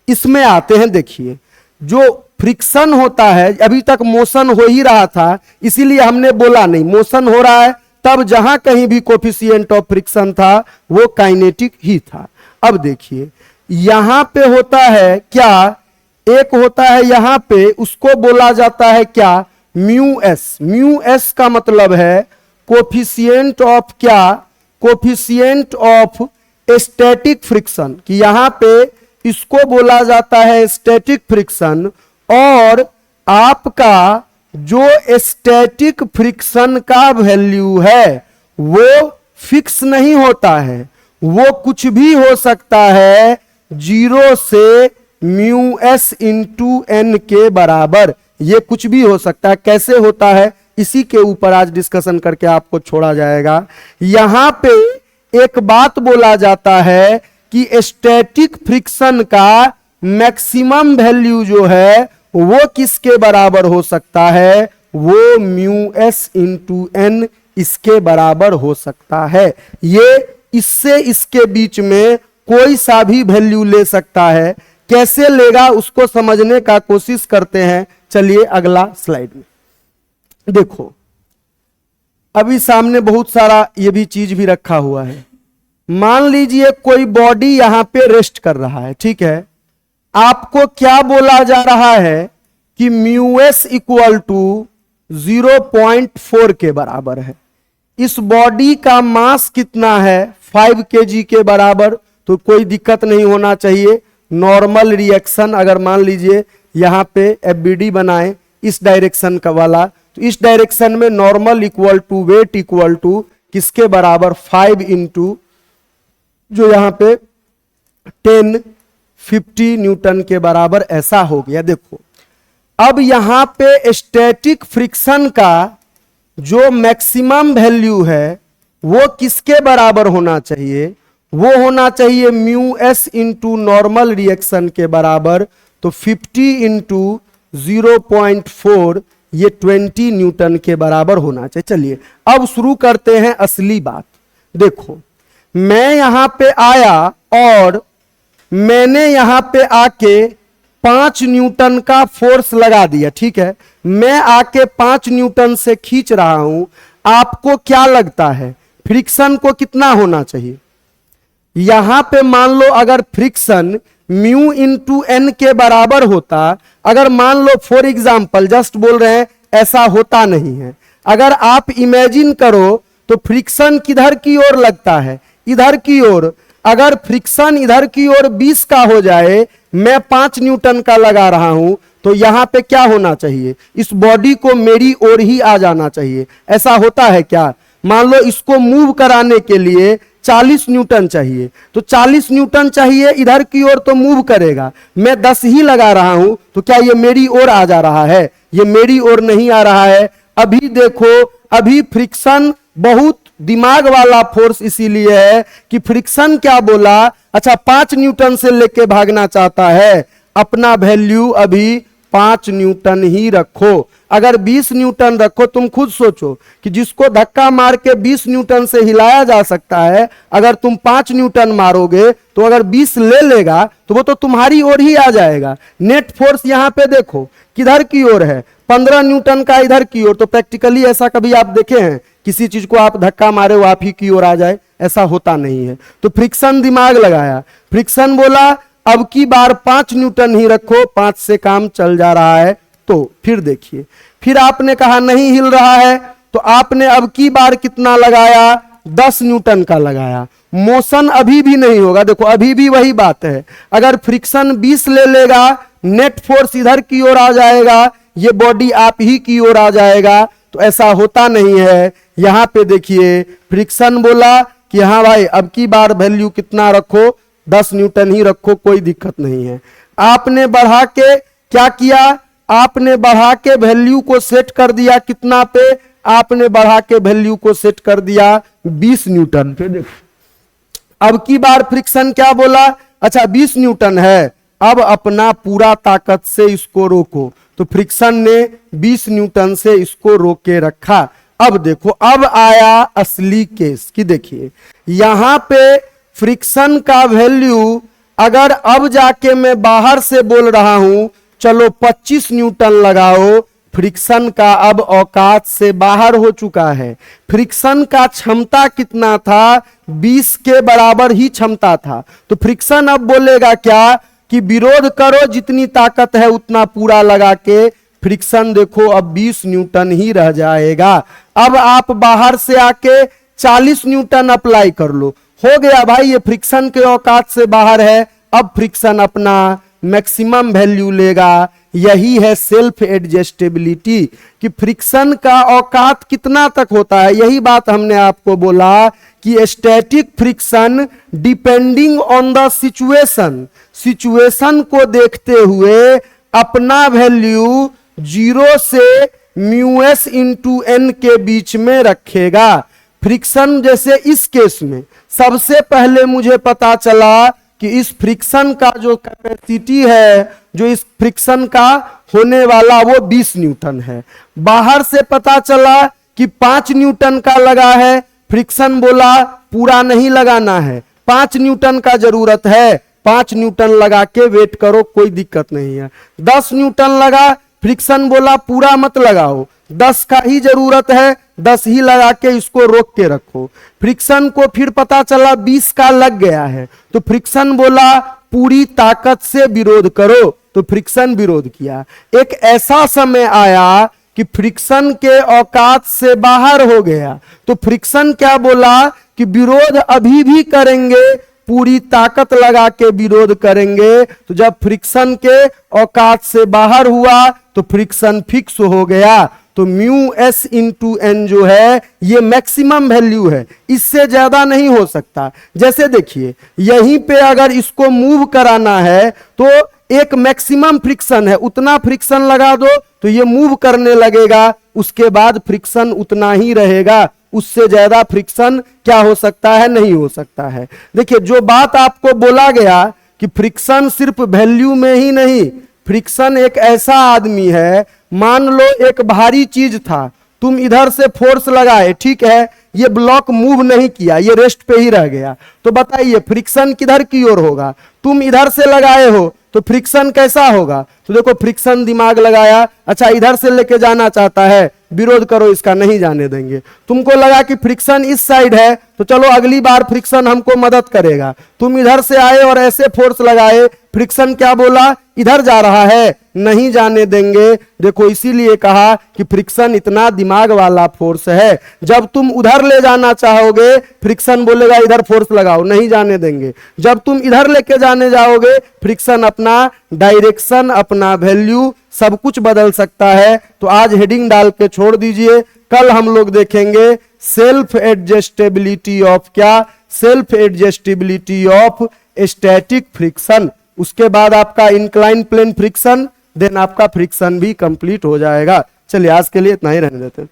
इसमें आते हैं, देखिए जो फ्रिक्शन होता है, अभी तक मोशन हो ही रहा था, इसीलिए हमने बोला नहीं, मोशन हो रहा है तब जहां कहीं भी कोफिशिएंट ऑफ फ्रिक्शन था वो काइनेटिक ही था। अब देखिए यहां पे होता है क्या, एक होता है यहां पे, उसको बोला जाता है क्या, म्यू एस। म्यू एस का मतलब है कोफिशिएंट ऑफ क्या, कोफिशिएंट ऑफ स्टैटिक फ्रिक्शन, कि यहां पे इसको बोला जाता है स्टैटिक फ्रिक्शन। और आपका जो स्टैटिक फ्रिक्शन का वैल्यू है वो फिक्स नहीं होता है, वो कुछ भी हो सकता है, 0 से म्यू एस इंटू एन के बराबर, ये कुछ भी हो सकता है। कैसे होता है इसी के ऊपर आज डिस्कशन करके आपको छोड़ा जाएगा। यहां पे एक बात बोला जाता है कि स्टैटिक फ्रिक्शन का मैक्सिमम वैल्यू जो है वो किसके बराबर हो सकता है, वो म्यू एस इंटू एन इसके बराबर हो सकता है। ये इससे इसके बीच में कोई सा भी वैल्यू ले सकता है। कैसे लेगा उसको समझने का कोशिश करते हैं। चलिए अगला स्लाइड में देखो, अभी सामने बहुत सारा ये भी चीज भी रखा हुआ है। मान लीजिए कोई बॉडी यहां पे रेस्ट कर रहा है, ठीक है, आपको क्या बोला जा रहा है कि म्यू एस इक्वल टू 0.4 के बराबर है। इस बॉडी का मास कितना है, 5 kg के बराबर, तो कोई दिक्कत नहीं होना चाहिए। नॉर्मल रिएक्शन अगर मान लीजिए यहां पे एफबीडी बनाए इस डायरेक्शन का वाला, तो इस डायरेक्शन में normal equal to weight equal to किसके बराबर, 5 इंटू जो यहां पे 1050 न्यूटन के बराबर, ऐसा हो गया। देखो अब यहां पे स्टैटिक फ्रिक्शन का जो मैक्सिमम वैल्यू है वो किसके बराबर होना चाहिए, वो होना चाहिए mu S into normal reaction के बराबर। तो 50 इंटू 0.4 ये 20 न्यूटन के बराबर होना चाहिए। चलिए अब शुरू करते हैं असली बात। देखो मैं यहां पे आया और मैंने यहां पे आके 5 न्यूटन का फोर्स लगा दिया, ठीक है, मैं आके 5 न्यूटन से खींच रहा हूं। आपको क्या लगता है फ्रिक्शन को कितना होना चाहिए? यहां पे मान लो अगर फ्रिक्शन म्यू इंटू एन के बराबर होता, अगर मान लो फॉर एग्जाम्पल जस्ट बोल रहे हैं, ऐसा होता नहीं है। अगर आप इमेजिन करो तो फ्रिक्शन किधर की ओर लगता है, इधर की ओर। अगर फ्रिक्शन इधर की ओर 20 का हो जाए, मैं 5 न्यूटन का लगा रहा हूं, तो यहां पे क्या होना चाहिए, इस बॉडी को मेरी ओर ही आ जाना चाहिए। ऐसा होता है क्या? मान लो इसको मूव कराने के लिए 40 न्यूटन चाहिए, तो 40 न्यूटन चाहिए इधर की ओर तो मूव करेगा। मैं 10 ही लगा रहा हूं, तो क्या ये मेरी ओर आ जा रहा है? ये मेरी ओर नहीं आ रहा है। अभी देखो, अभी फ्रिक्शन बहुत दिमाग वाला फोर्स इसीलिए है कि फ्रिक्शन क्या बोला, अच्छा 5 न्यूटन से लेके भागना चाहता है, अपना वैल्यू अभी 5 न्यूटन ही रखो। अगर 20 न्यूटन रखो, तुम खुद सोचो कि जिसको धक्का मार के 20 न्यूटन से हिलाया जा सकता है, अगर तुम 5 न्यूटन मारोगे तो अगर 20 ले लेगा तो वो तो तुम्हारी ओर ही आ जाएगा। नेट फोर्स यहां पे देखो किधर की ओर है, 15 न्यूटन का इधर की ओर। तो प्रैक्टिकली ऐसा कभी आप देखे हैं किसी चीज को आप धक्का मारे वो आप ही की ओर आ जाए? ऐसा होता नहीं है। तो फ्रिक्शन दिमाग लगाया, फ्रिक्शन बोला अब की बार 5 न्यूटन ही रखो, 5 से काम चल जा रहा है। तो फिर देखिए, फिर आपने कहा नहीं हिल रहा है, तो आपने अब की बार कितना लगाया, 10 न्यूटन का लगाया। मोशन अभी भी नहीं होगा। देखो अभी भी वही बात है, अगर फ्रिक्शन 20 ले लेगा, नेट फोर्स इधर की ओर आ जाएगा, ये बॉडी आप ही की ओर आ जाएगा। तो ऐसा होता नहीं है। यहां पे देखिए फ्रिक्शन बोला कि हाँ भाई अब की बार वैल्यू कितना रखो, 10 न्यूटन ही रखो, कोई दिक्कत नहीं है। आपने बढ़ा के क्या किया, आपने बढ़ा के वैल्यू को सेट कर दिया कितना पे, आपने बढ़ा के वैल्यू को सेट कर दिया 20 न्यूटन पे। देखो अब की बार फ्रिक्शन क्या बोला, अच्छा 20 न्यूटन है, अब अपना पूरा ताकत से इसको रोको। तो फ्रिक्शन ने 20 न्यूटन से इसको रोके रखा। अब देखो, अब आया असली केस कि देखिए यहां पे फ्रिक्शन का वैल्यू अगर अब जाके मैं बाहर से बोल रहा हूं चलो 25 न्यूटन लगाओ, फ्रिक्शन का अब औकात से बाहर हो चुका है। फ्रिक्शन का क्षमता कितना था? 20 के बराबर ही क्षमता था। तो फ्रिक्शन अब बोलेगा क्या कि विरोध करो, जितनी ताकत है उतना पूरा लगा के। फ्रिक्शन देखो अब 20 न्यूटन ही रह जाएगा। अब आप बाहर से आके 40 न्यूटन अप्लाई कर लो, हो गया भाई, ये फ्रिक्शन के औकात से बाहर है। अब फ्रिक्शन अपना मैक्सिमम वैल्यू लेगा। यही है सेल्फ एडजस्टेबिलिटी कि फ्रिक्शन का औकात कितना तक होता है। यही बात हमने आपको बोला कि static friction depending on the situation को देखते हुए अपना वैल्यू 0 से म्यू एस इंटू एन के बीच में रखेगा। फ्रिक्शन जैसे इस केस में सबसे पहले मुझे पता चला कि इस फ्रिक्शन का जो कैपेसिटी है, जो इस फ्रिक्शन का होने वाला वो 20 न्यूटन है। बाहर से पता चला कि 5 न्यूटन का लगा है। फ्रिक्शन बोला पूरा नहीं लगाना है, 5 न्यूटन का जरूरत है, 5 न्यूटन लगा के वेट करो, कोई दिक्कत नहीं है। 10 न्यूटन लगा, फ्रिक्शन बोला पूरा मत लगाओ, 10 का ही जरूरत है, 10 ही लगा के इसको रोक के रखो। फ्रिक्शन को फिर पता चला 20 का लग गया है, तो फ्रिक्शन बोला पूरी ताकत से विरोध करो, तो फ्रिक्शन विरोध किया। एक ऐसा समय आया कि फ्रिक्शन के औकात से बाहर हो गया, तो फ्रिक्शन क्या बोला कि विरोध अभी भी करेंगे, पूरी ताकत लगा के विरोध करेंगे। तो जब फ्रिक्शन के औकात से बाहर हुआ तो फ्रिक्शन फिक्स हो गया। तो म्यू एस इंटू एन जो है ये मैक्सिमम वैल्यू है, इससे ज्यादा नहीं हो सकता। जैसे देखिए यहीं पे अगर इसको मूव कराना है तो एक मैक्सिमम फ्रिक्शन है, उतना फ्रिक्शन लगा दो तो ये मूव करने लगेगा, उसके बाद फ्रिक्शन उतना ही रहेगा, उससे ज्यादा फ्रिक्शन क्या हो सकता है? नहीं हो सकता है। देखिए जो बात आपको बोला गया कि फ्रिक्शन सिर्फ वैल्यू में ही नहीं, फ्रिक्शन एक ऐसा आदमी है, मान लो एक भारी चीज था, तुम इधर से फोर्स लगाए, ठीक है, ये ब्लॉक मूव नहीं किया, ये रेस्ट पे ही रह गया, तो बताइए फ्रिक्शन किधर की ओर होगा? तुम इधर से लगाए हो तो फ्रिक्शन कैसा होगा? तो देखो फ्रिक्शन दिमाग लगाया, अच्छा इधर से लेके जाना चाहता है, विरोध करो, इसका नहीं जाने देंगे। तुमको लगा कि फ्रिक्शन इस साइड है तो चलो अगली बार फ्रिक्शन हमको मदद करेगा, तुम इधर से आए और ऐसे फोर्स लगाए, फ्रिक्शन क्या बोला? इधर जा रहा है, नहीं जाने देंगे। देखो इसीलिए कहा कि फ्रिक्शन इतना दिमाग वाला फोर्स है, जब तुम उधर ले जाना चाहोगे फ्रिक्शन बोलेगा इधर फोर्स लगाओ, नहीं जाने देंगे। जब तुम इधर लेके जाने जाओगे फ्रिक्शन अपना डायरेक्शन, अपना वैल्यू सब कुछ बदल सकता है। तो आज हेडिंग डाल के छोड़ दीजिए, कल हम लोग देखेंगे सेल्फ एडजस्टेबिलिटी ऑफ क्या? Self adjustability of static friction. उसके बाद आपका इंक्लाइन प्लेन फ्रिक्शन, देन आपका फ्रिक्शन भी कंप्लीट हो जाएगा। चलिए आज के लिए इतना ही रहने देते हैं।